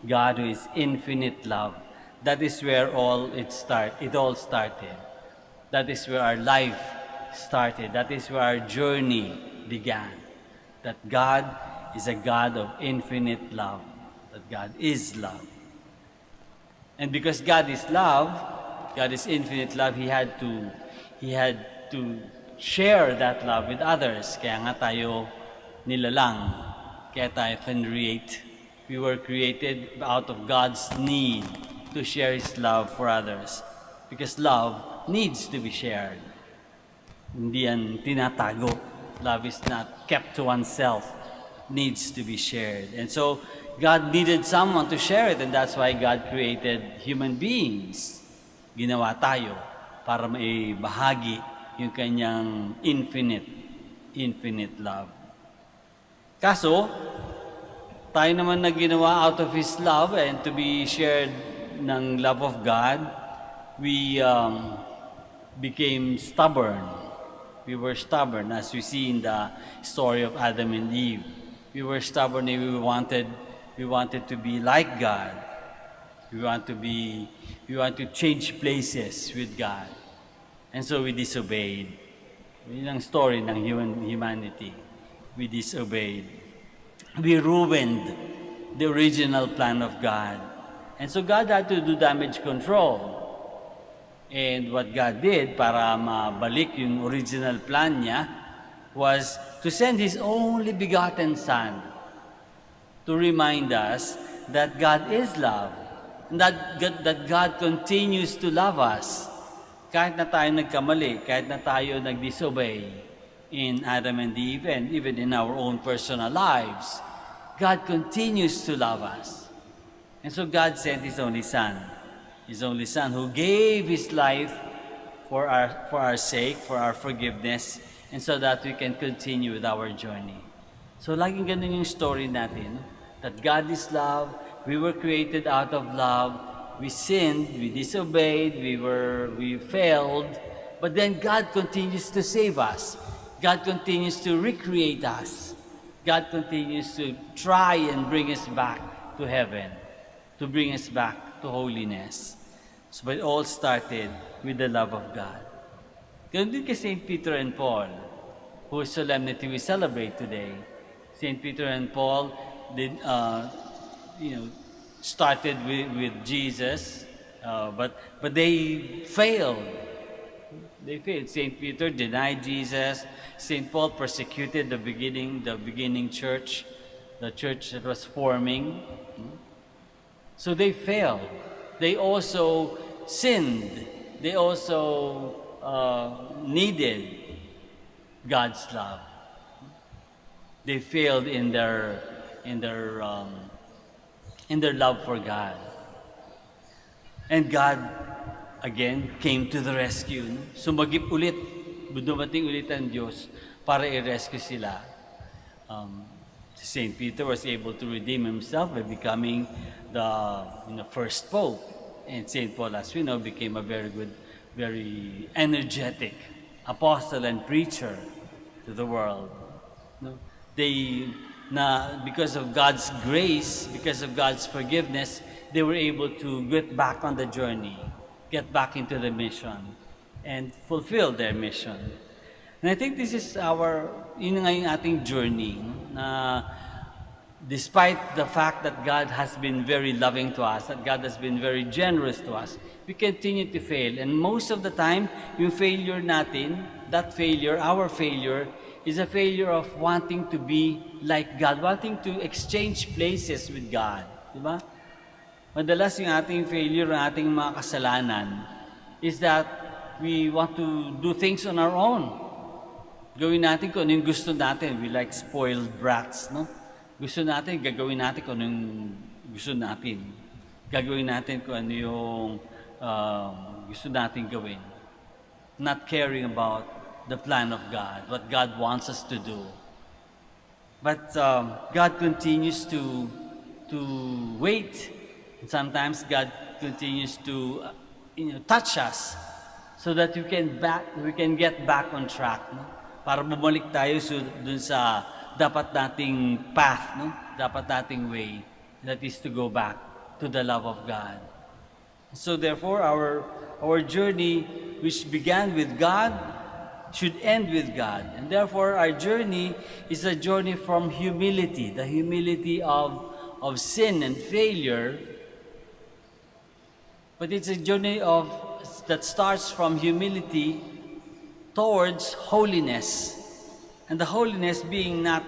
Speaker 3: God who is infinite love. That is where it all started. That is where our life started. That is where our journey began. That God is a God of infinite love. That God is love. And because God is love, God is infinite love, He had to share that love with others. Kaya nga tayo nilalang. Kaya tayo can create. We were created out of God's need to share His love for others. Because love needs to be shared. Hindi yan tinatago. Love is not kept to oneself. Needs to be shared. And so, God needed someone to share it, and that's why God created human beings. Ginawa tayo para maibahagi yung kanyang infinite infinite love. Kaso, tayo naman na ginawa out of His love and to be shared ng love of God, we became stubborn. We were stubborn, as we see in the story of Adam and Eve. We were stubborn and we wanted to be like God. We want to change places with God. And so we disobeyed. Yun ang story ng humanity. We disobeyed. We ruined the original plan of God. And so God had to do damage control. And what God did para mabalik yung original plan niya was to send His only begotten Son to remind us that God is love, and that God continues to love us. Kahit na tayo nagkamali, kahit na tayo nag-disobey in Adam and Eve, and even in our own personal lives, God continues to love us. And so God sent His only Son who gave His life for our sake, for our forgiveness, and so that we can continue with our journey. So laging ganun yung story natin, that God is love, we were created out of love, we sinned, we disobeyed, we failed, but then God continues to save us. God continues to recreate us. God continues to try and bring us back to heaven, to bring us back to holiness. So it all started with the love of God. Ganun din kay St. Peter and Paul, whose solemnity we celebrate today. St. Peter and Paul did, started with Jesus, but they failed. They failed. St. Peter denied Jesus. St. Paul persecuted the beginning church, the church that was forming. So they failed. They also sinned. They also needed God's love. They failed in their love for God. And God again came to the rescue. Sumagip ulit, dumating ulit ang Diyos para i-rescue sila. St. Peter was able to redeem himself by becoming the first pope. And St. Paul, as we know, became a very good, very energetic apostle and preacher to the world. No? Because of God's grace, because of God's forgiveness, they were able to get back on the journey, get back into the mission, and fulfill their mission. And I think this is yun nga yung ating journey, na despite the fact that God has been very loving to us, that God has been very generous to us, we continue to fail. And most of the time, yung failure natin, our failure, is a failure of wanting to be like God, wanting to exchange places with God. Diba? Madalas yung ating failure, ang ating mga kasalanan, is that we want to do things on our own. Gawin natin kung ano yung gusto natin. We like spoiled brats, no? Gusto natin, gagawin natin kung ano yung gusto natin. Gagawin natin kung ano yung gusto natin gawin. Not caring about the plan of God, what God wants us to do. But God continues to wait. And sometimes God continues to touch us so that we can get back on track, no? Para bumalik tayo dun sa dapat nating path, no? Dapat nating way, that is to go back to the love of God. So therefore, our journey, which began with God, should end with God. And therefore, our journey is a journey from humility, the humility of sin and failure. But it's a journey that starts from humility towards holiness. And the holiness being not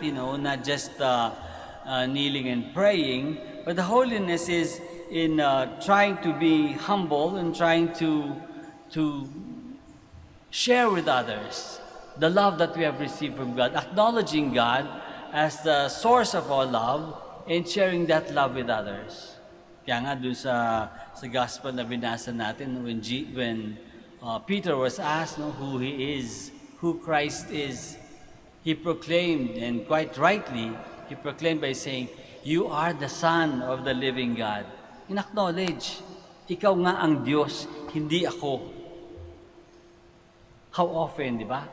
Speaker 3: just kneeling and praying, but the holiness is in trying to be humble and trying to share with others the love that we have received from God, acknowledging God as the source of all love and sharing that love with others. Kaya nga dun sa gospel na binasa natin, when Peter was asked who he is, who Christ is, He proclaimed, and quite rightly, he proclaimed by saying, "You are the Son of the living God." In-acknowledge, ikaw nga ang Diyos, hindi ako. How often, di ba?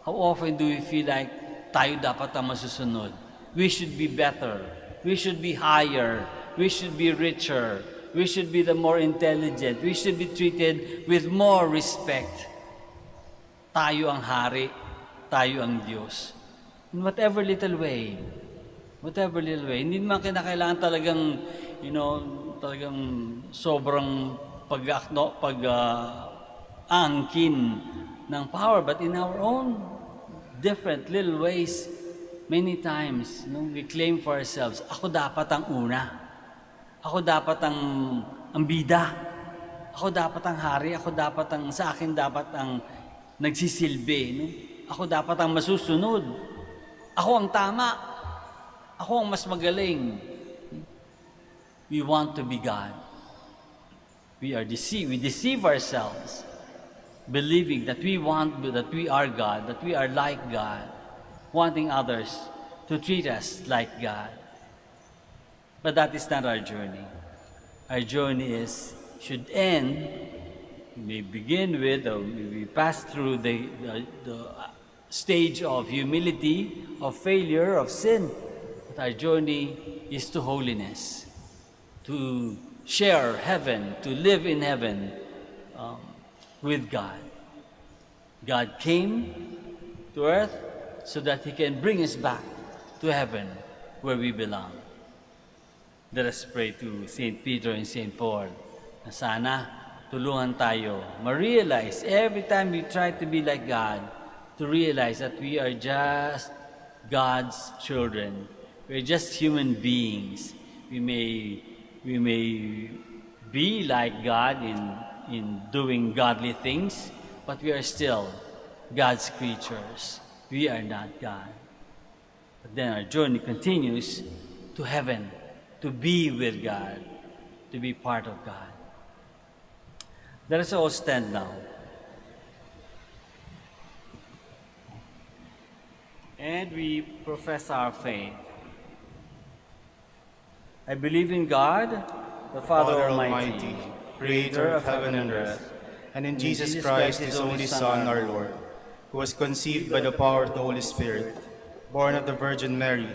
Speaker 3: How often do we feel like tayo dapat ang masusunod? We should be better. We should be higher. We should be richer. We should be the more intelligent. We should be treated with more respect. Tayo ang hari. Tayo ang Diyos. In whatever little way. Whatever little way. Hindi naman kinakailangan talagang, talagang sobrang angkin ng power, but in our own different little ways, many times, we claim for ourselves, ako dapat ang una. Ako dapat ang bida. Ako dapat ang hari. Ako dapat sa akin dapat ang nagsisilbi. No? Ako dapat ang masusunod. Ako ang tama. Ako ang mas magaling. We want to be God. We deceive ourselves, believing that we are God, that we are like God, wanting others to treat us like God. But that is not our journey. Our journey should end, we begin with, or we pass through the stage of humility, of failure, of sin. But our journey is to holiness, to share heaven, to live in heaven with God. God came to earth so that He can bring us back to heaven where we belong. Let us pray to St. Peter and St. Paul na sana tulungan tayo ma-realize every time we try to be like God, to realize that we are just God's children. We're just human beings. We may be like God in doing godly things, but we are still God's creatures. We are not God. But then our journey continues to heaven, to be with God, to be part of God. Let us all stand now. And we profess our faith. I believe in God, the Father Almighty,
Speaker 1: Creator of heaven and earth, and in Jesus Christ, His only Son, our Lord, who was conceived by the power of the Holy Spirit, born of the Virgin Mary,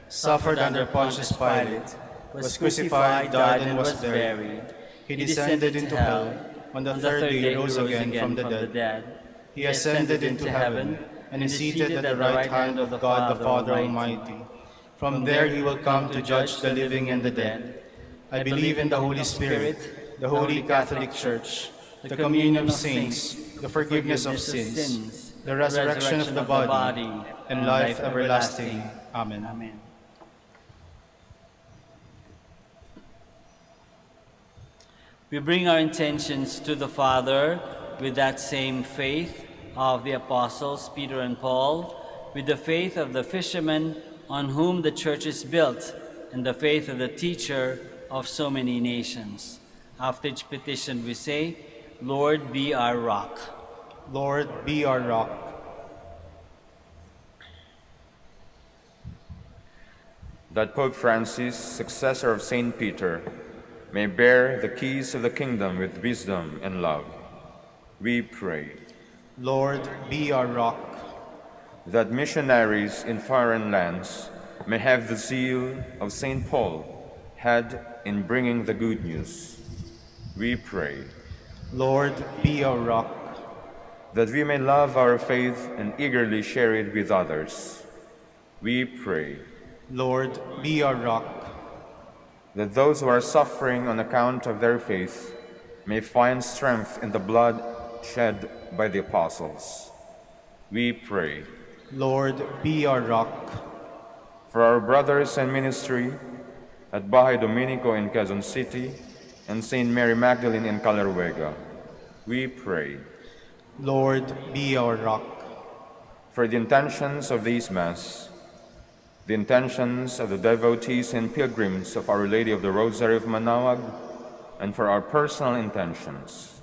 Speaker 1: suffered under Pontius Pilate, was crucified, died, and was buried. He descended into hell. On the third day he rose again from the dead. He ascended into heaven, and is seated at the right hand of God the Father Almighty. From there he will come to judge the living and the dead. I believe in the Holy Spirit, the Holy Catholic Church, the communion of saints, the forgiveness of sins, the resurrection of the body, and life everlasting. Amen.
Speaker 3: Amen. We bring our intentions to the Father with that same faith of the apostles Peter and Paul, with the faith of the fishermen on whom the church is built, and the faith of the teacher of so many nations. After each petition we say, Lord, be our rock.
Speaker 1: Lord, be our rock.
Speaker 6: That Pope Francis, successor of Saint Peter, may bear the keys of the kingdom with wisdom and love. We pray.
Speaker 1: Lord, be our rock.
Speaker 6: That missionaries in foreign lands may have the zeal of Saint Paul had in bringing the good news. We pray.
Speaker 1: Lord, be our rock.
Speaker 6: That we may love our faith and eagerly share it with others. We pray.
Speaker 1: Lord, be our rock.
Speaker 6: That those who are suffering on account of their faith may find strength in the blood shed by the apostles. We pray.
Speaker 1: Lord, be our rock.
Speaker 6: For our brothers in ministry at Bahay Dominico in Quezon City and St. Mary Magdalene in Calaruega, we pray.
Speaker 1: Lord, be our rock.
Speaker 6: For the intentions of this Mass, the intentions of the devotees and pilgrims of Our Lady of the Rosary of Manaoag, and for our personal intentions.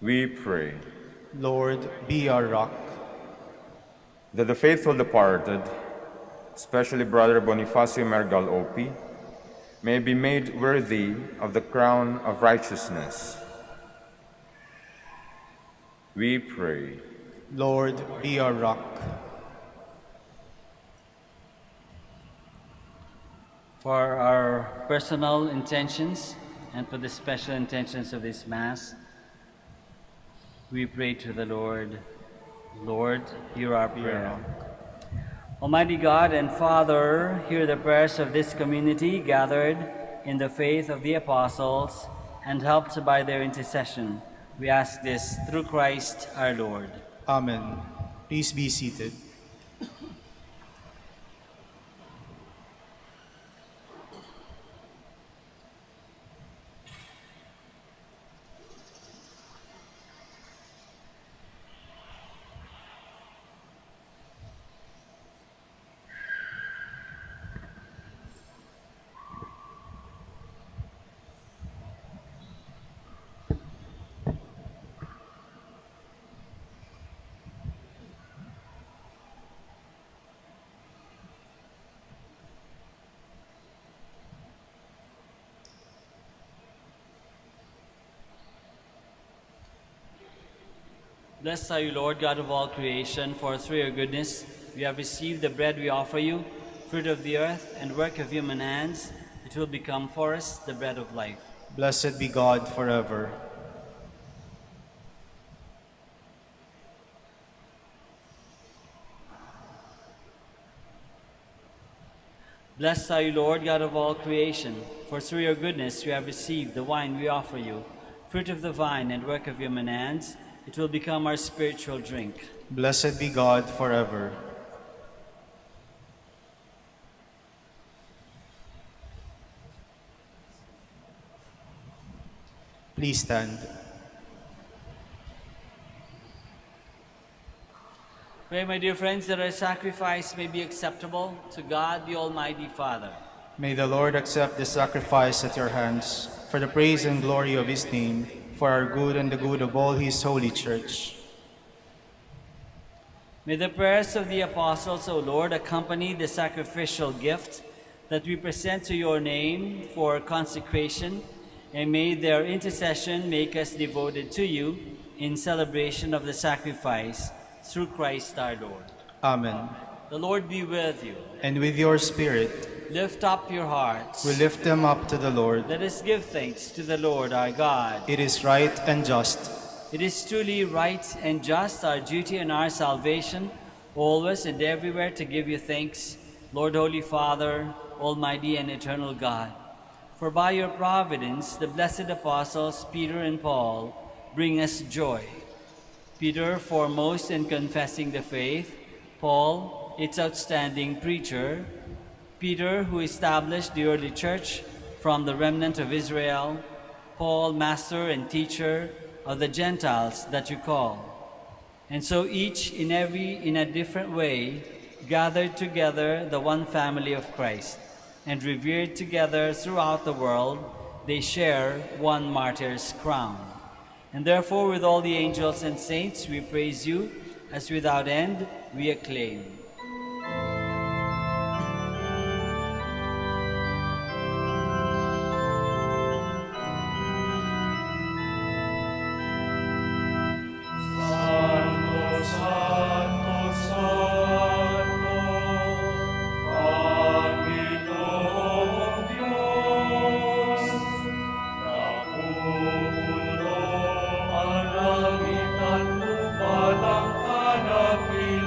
Speaker 6: We pray
Speaker 1: Lord, be our rock.
Speaker 6: that the faithful departed, especially Brother Bonifacio Mergal OP, may be made worthy of the crown of righteousness. We pray.
Speaker 1: Lord, be our rock.
Speaker 3: For our personal intentions and for the special intentions of this Mass, we pray to the Lord. Lord, hear our prayer. Almighty God and Father, hear the prayers of this community gathered in the faith of the apostles and helped by their intercession. We ask this through Christ our Lord.
Speaker 1: Amen. Please be seated.
Speaker 3: Blessed are you, Lord, God of all creation, for through your goodness we have received the bread we offer you, fruit of the earth and work of human hands. It will become for us the bread of life.
Speaker 1: Blessed be God forever.
Speaker 3: Blessed are you, Lord, God of all creation, for through your goodness we have received the wine we offer you, fruit of the vine and work of human hands. It will become our spiritual drink.
Speaker 1: Blessed be God forever. Please stand.
Speaker 3: Pray, my dear friends, that our sacrifice may be acceptable to God, the Almighty Father.
Speaker 1: May the Lord accept this sacrifice at your hands for the praise and glory of his name, for our good and the good of all his holy church.
Speaker 3: May the prayers of the apostles, O Lord, accompany the sacrificial gift that we present to your name for consecration, and may their intercession make us devoted to you in celebration of the sacrifice through Christ our Lord.
Speaker 1: Amen.
Speaker 3: The Lord be with you.
Speaker 1: And with your spirit,
Speaker 3: Lift up your hearts.
Speaker 1: we lift them up to the Lord.
Speaker 3: Let us give thanks to the Lord our God.
Speaker 1: It is right and just.
Speaker 3: It is truly right and just, our duty and our salvation, always and everywhere to give you thanks, Lord, Holy Father, Almighty and eternal God. For by your providence, the blessed apostles Peter and Paul bring us joy. Peter, foremost in confessing the faith, Paul, its outstanding preacher, Peter, who established the early church from the remnant of Israel, Paul, master and teacher of the Gentiles that you call. And so each in a different way gathered together the one family of Christ, and revered together throughout the world, they share one martyr's crown. And therefore with all the angels and saints we praise you, as without end we acclaim.
Speaker 7: Langit at lupa ng kanapilan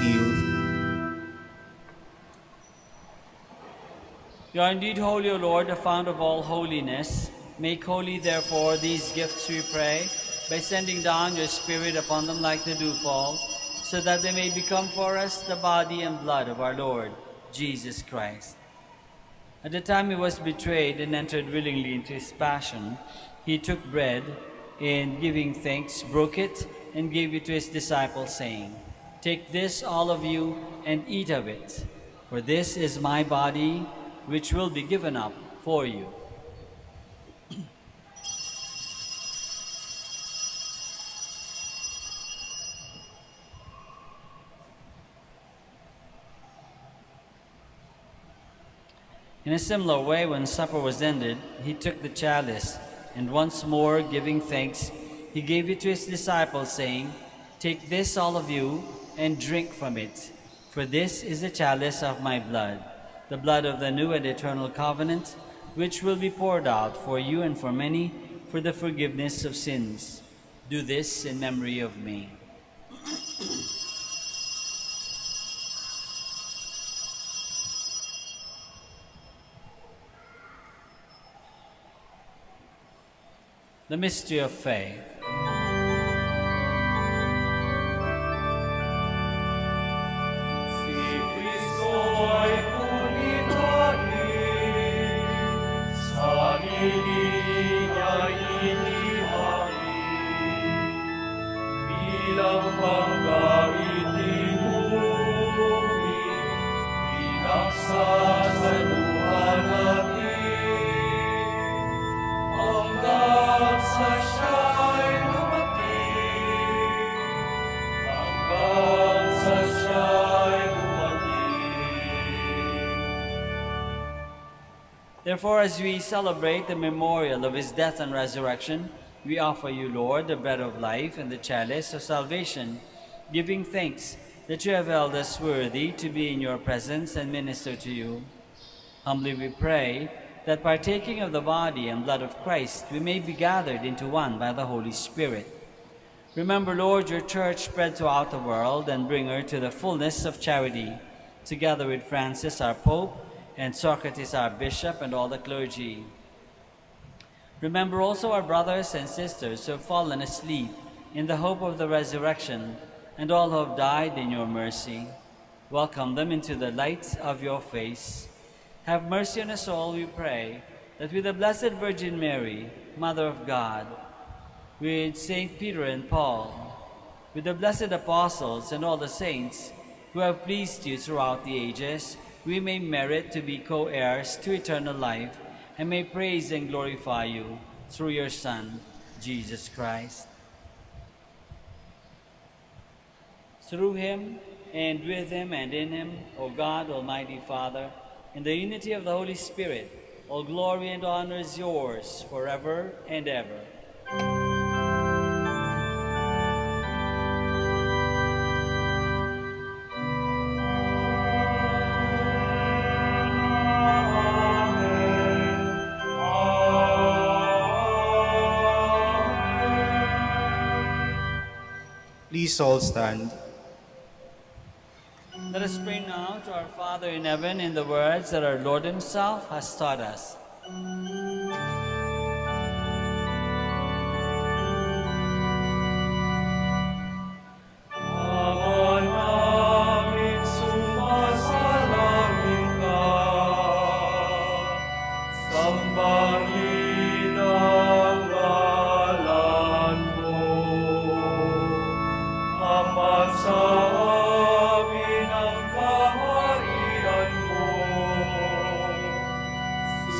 Speaker 1: kneel.
Speaker 3: You are indeed holy, O Lord, the fount of all holiness. Make holy, therefore, these gifts, we pray, by sending down your Spirit upon them like the dewfall, so that they may become for us the body and blood of our Lord, Jesus Christ. At the time he was betrayed and entered willingly into his passion, he took bread, and giving thanks, broke it, and gave it to his disciples, saying, "Take this, all of you, and eat of it, for this is my body, which will be given up for you." In a similar way, when supper was ended, he took the chalice, and once more giving thanks, he gave it to his disciples, saying, "Take this, all of you, and drink from it, for this is the chalice of my blood, the blood of the new and eternal covenant, which will be poured out for you and for many for the forgiveness of sins. Do this in memory of me." The mystery of faith. Therefore, as we celebrate the memorial of his death and resurrection, we offer you, Lord, the bread of life and the chalice of salvation, giving thanks that you have held us worthy to be in your presence and minister to you. Humbly we pray that partaking of the body and blood of Christ, we may be gathered into one by the Holy Spirit. Remember, Lord, your church spread throughout the world and bring her to the fullness of charity, together with Francis, our Pope, and Socrates, our bishop, and all the clergy. Remember also our brothers and sisters who have fallen asleep in the hope of the resurrection, and all who have died in your mercy. Welcome them into the light of your face. Have mercy on us all, we pray, that with the Blessed Virgin Mary, Mother of God, with Saint Peter and Paul, with the blessed apostles and all the saints who have pleased you throughout the ages, we may merit to be co-heirs to eternal life, and may praise and glorify you through your Son, Jesus Christ. Through him, and with him, and in him, O God, Almighty Father, in the unity of the Holy Spirit, all glory and honor is yours forever and ever.
Speaker 1: Please all stand.
Speaker 3: Let us pray now to our Father in heaven in the words that our Lord himself has taught us.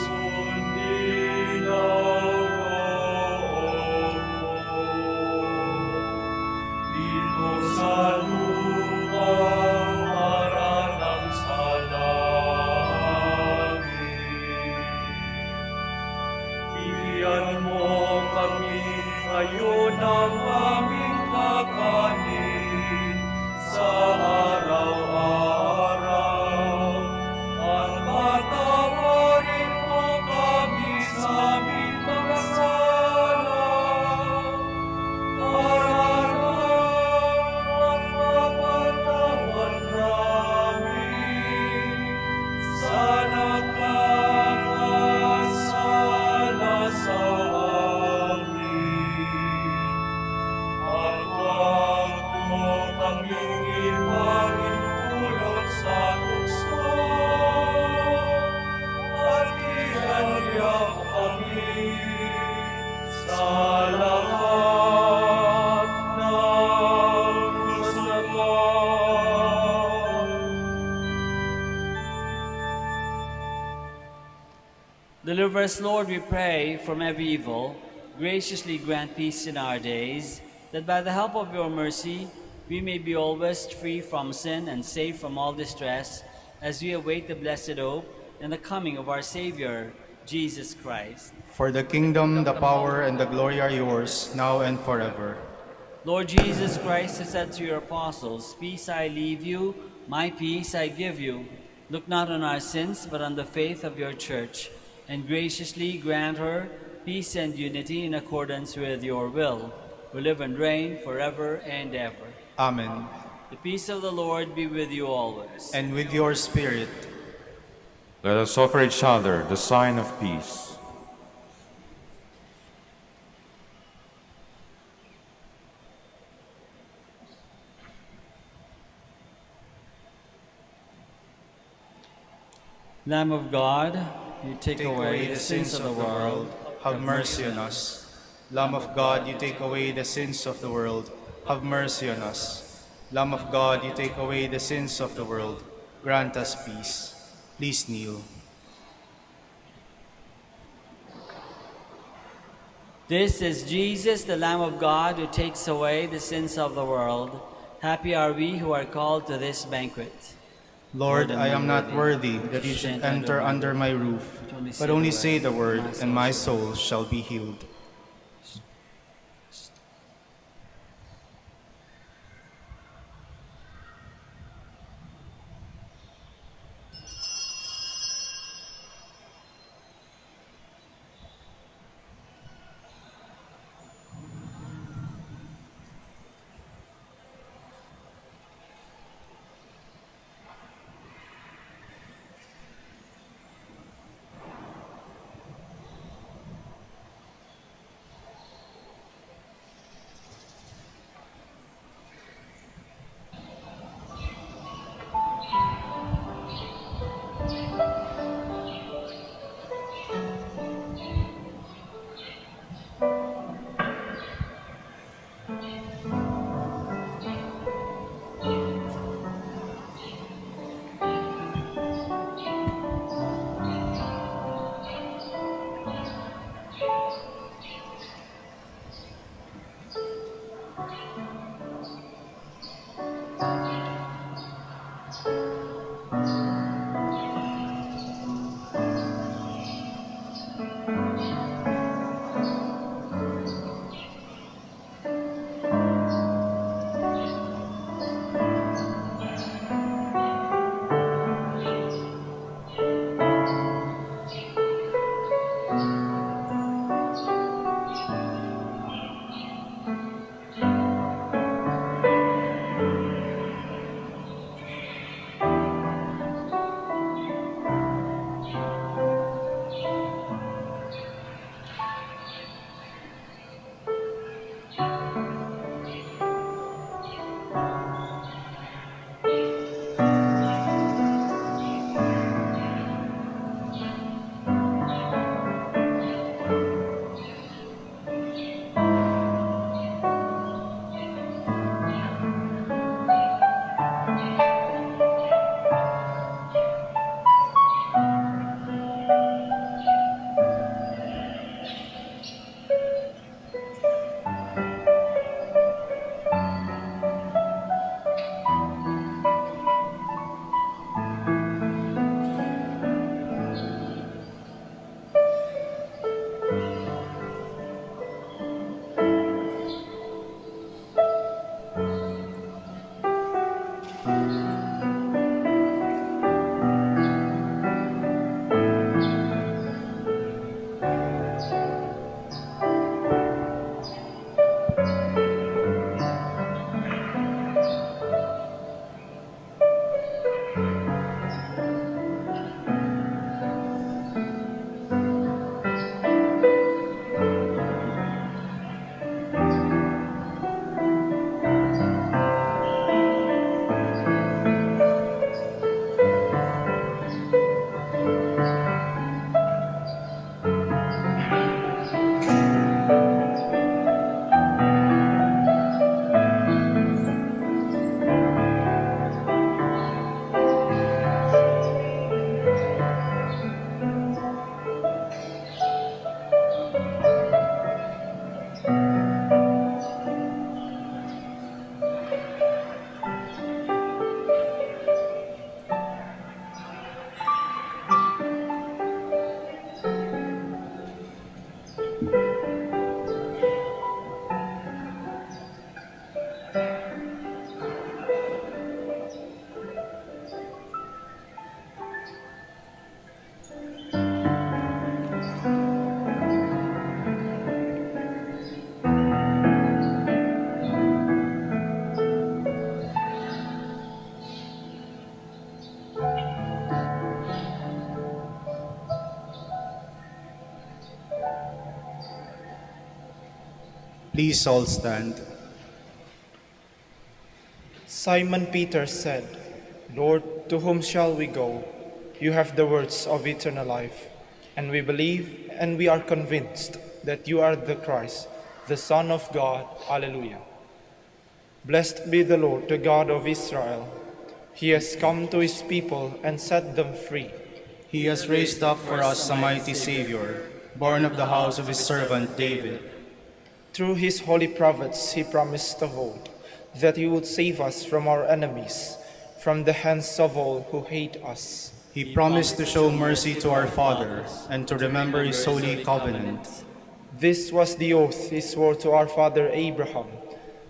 Speaker 7: Sundin
Speaker 3: Deliver us, Lord, we pray, from every evil. Graciously grant peace in our days, that by the help of your mercy we may be always free from sin and safe from all distress, as we await the blessed hope and the coming of our Savior, Jesus Christ.
Speaker 1: For the kingdom, the power, and the glory are yours, now and forever.
Speaker 3: Lord Jesus Christ, who said to your apostles, "Peace I leave you, my peace I give you," look not on our sins, but on the faith of your church, and graciously grant her peace and unity in accordance with your will, who live and reign forever and ever.
Speaker 1: Amen.
Speaker 3: The peace of the Lord be with you always.
Speaker 1: And with your spirit.
Speaker 6: Let us offer each other the sign of peace.
Speaker 3: Lamb of God, you take
Speaker 1: Take
Speaker 3: away the sins of the world.
Speaker 1: Have mercy on us. Lamb of God, you take away the sins of the world. Have mercy on us. Lamb of God, you take away the sins of the world. Grant us peace. Please kneel.
Speaker 3: This is Jesus, the Lamb of God, who takes away the sins of the world. Happy are we who are called to this banquet.
Speaker 1: Lord, I am not worthy that you should enter under my roof, but only say the word, and my soul shall be healed. Please all stand.
Speaker 4: Simon Peter said, Lord, to whom shall we go? You have the words of eternal life, and we believe and we are convinced that you are the Christ, the Son of God. Alleluia. Blessed be the Lord, the God of Israel. He has come to his people and set them free.
Speaker 1: He has raised up for us a mighty Savior, born of the house of his servant David.
Speaker 4: Through his holy prophets he promised of old that he would save us from our enemies, from the hands of all who hate us.
Speaker 1: He promised to show mercy to our fathers and to remember his holy covenant.
Speaker 4: This was the oath he swore to our father Abraham,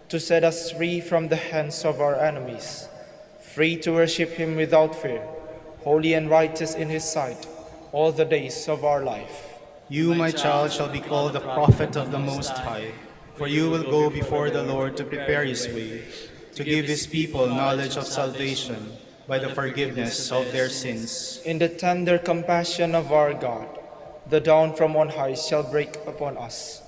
Speaker 4: to set us free from the hands of our enemies, free to worship him without fear, holy and righteous in his sight, all the days of our life.
Speaker 1: You, my child, shall be called the prophet of the Most High, for you will go before the Lord to prepare his way, to give his people knowledge of salvation by the forgiveness of their sins.
Speaker 4: In the tender compassion of our God, the dawn from on high shall break upon us,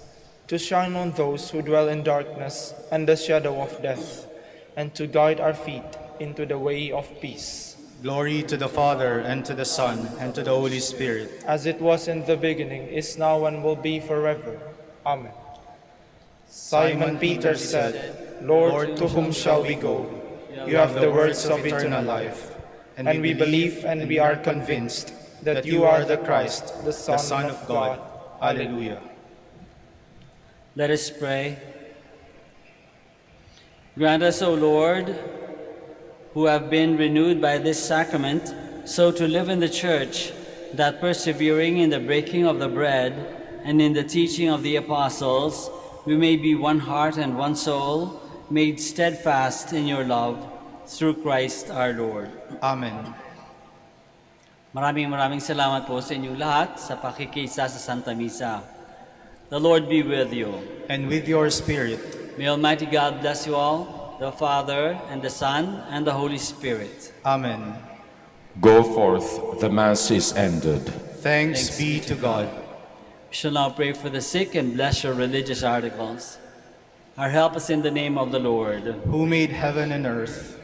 Speaker 4: to shine on those who dwell in darkness and the shadow of death, and to guide our feet into the way of peace.
Speaker 1: Glory to the Father, and to the Son, and to the Holy Spirit.
Speaker 4: As it was in the beginning, is now, and will be forever. Amen. Simon Peter said, Lord, to whom shall we go? You have the words of eternal life. And we believe and we are convinced that you are the Christ, the Son of God. Alleluia.
Speaker 3: Let us pray. Grant us, O Lord, who have been renewed by this sacrament, so to live in the Church, that persevering in the breaking of the bread and in the teaching of the apostles, we may be one heart and one soul, made steadfast in your love, through Christ our Lord.
Speaker 1: Amen.
Speaker 3: Maraming salamat po sa inyong lahat sa pakikisa sa Santa Misa. The Lord be with you.
Speaker 1: And with your spirit.
Speaker 3: May Almighty God bless you all, the Father, and the Son, and the Holy Spirit.
Speaker 1: Amen.
Speaker 6: Go forth, the Mass is ended.
Speaker 1: Thanks be to God.
Speaker 3: We shall now pray for the sick and bless your religious articles. Our help is in the name of the Lord,
Speaker 1: who made heaven and earth.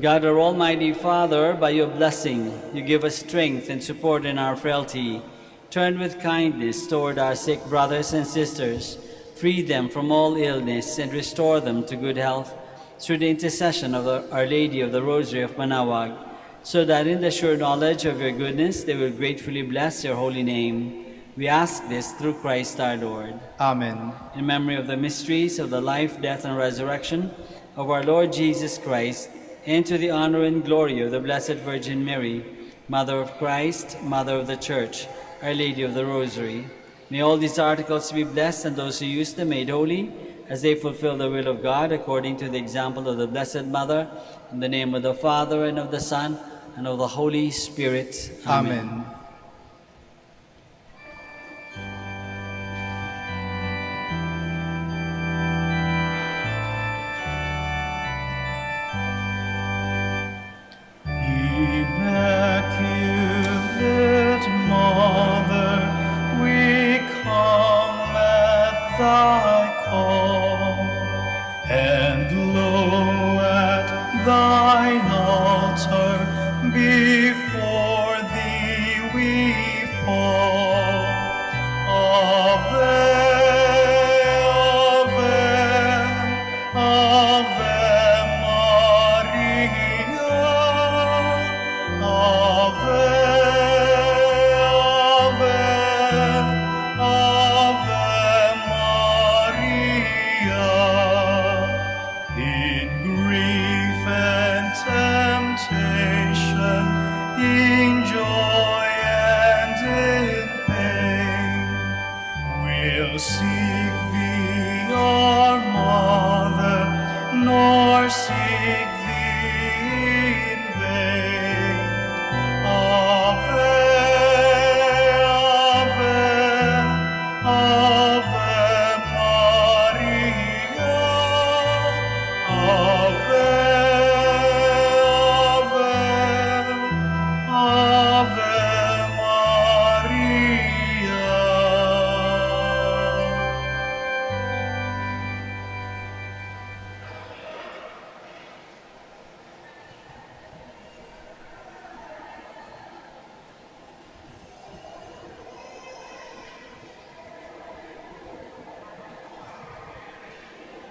Speaker 3: God, our Almighty Father, by your blessing, you give us strength and support in our frailty. Turn with kindness toward our sick brothers and sisters, free them from all illness, and restore them to good health through the intercession of Our Lady of the Rosary of Manaoag, so that in the sure knowledge of your goodness they will gratefully bless your holy name. We ask this through Christ our Lord.
Speaker 1: Amen.
Speaker 3: In memory of the mysteries of the life, death, and resurrection of our Lord Jesus Christ, and to the honor and glory of the Blessed Virgin Mary, Mother of Christ, Mother of the Church, Our Lady of the Rosary, may all these articles be blessed and those who use them made holy, as they fulfill the will of God according to the example of the Blessed Mother, in the name of the Father, and of the Son, and of the Holy Spirit.
Speaker 1: Amen.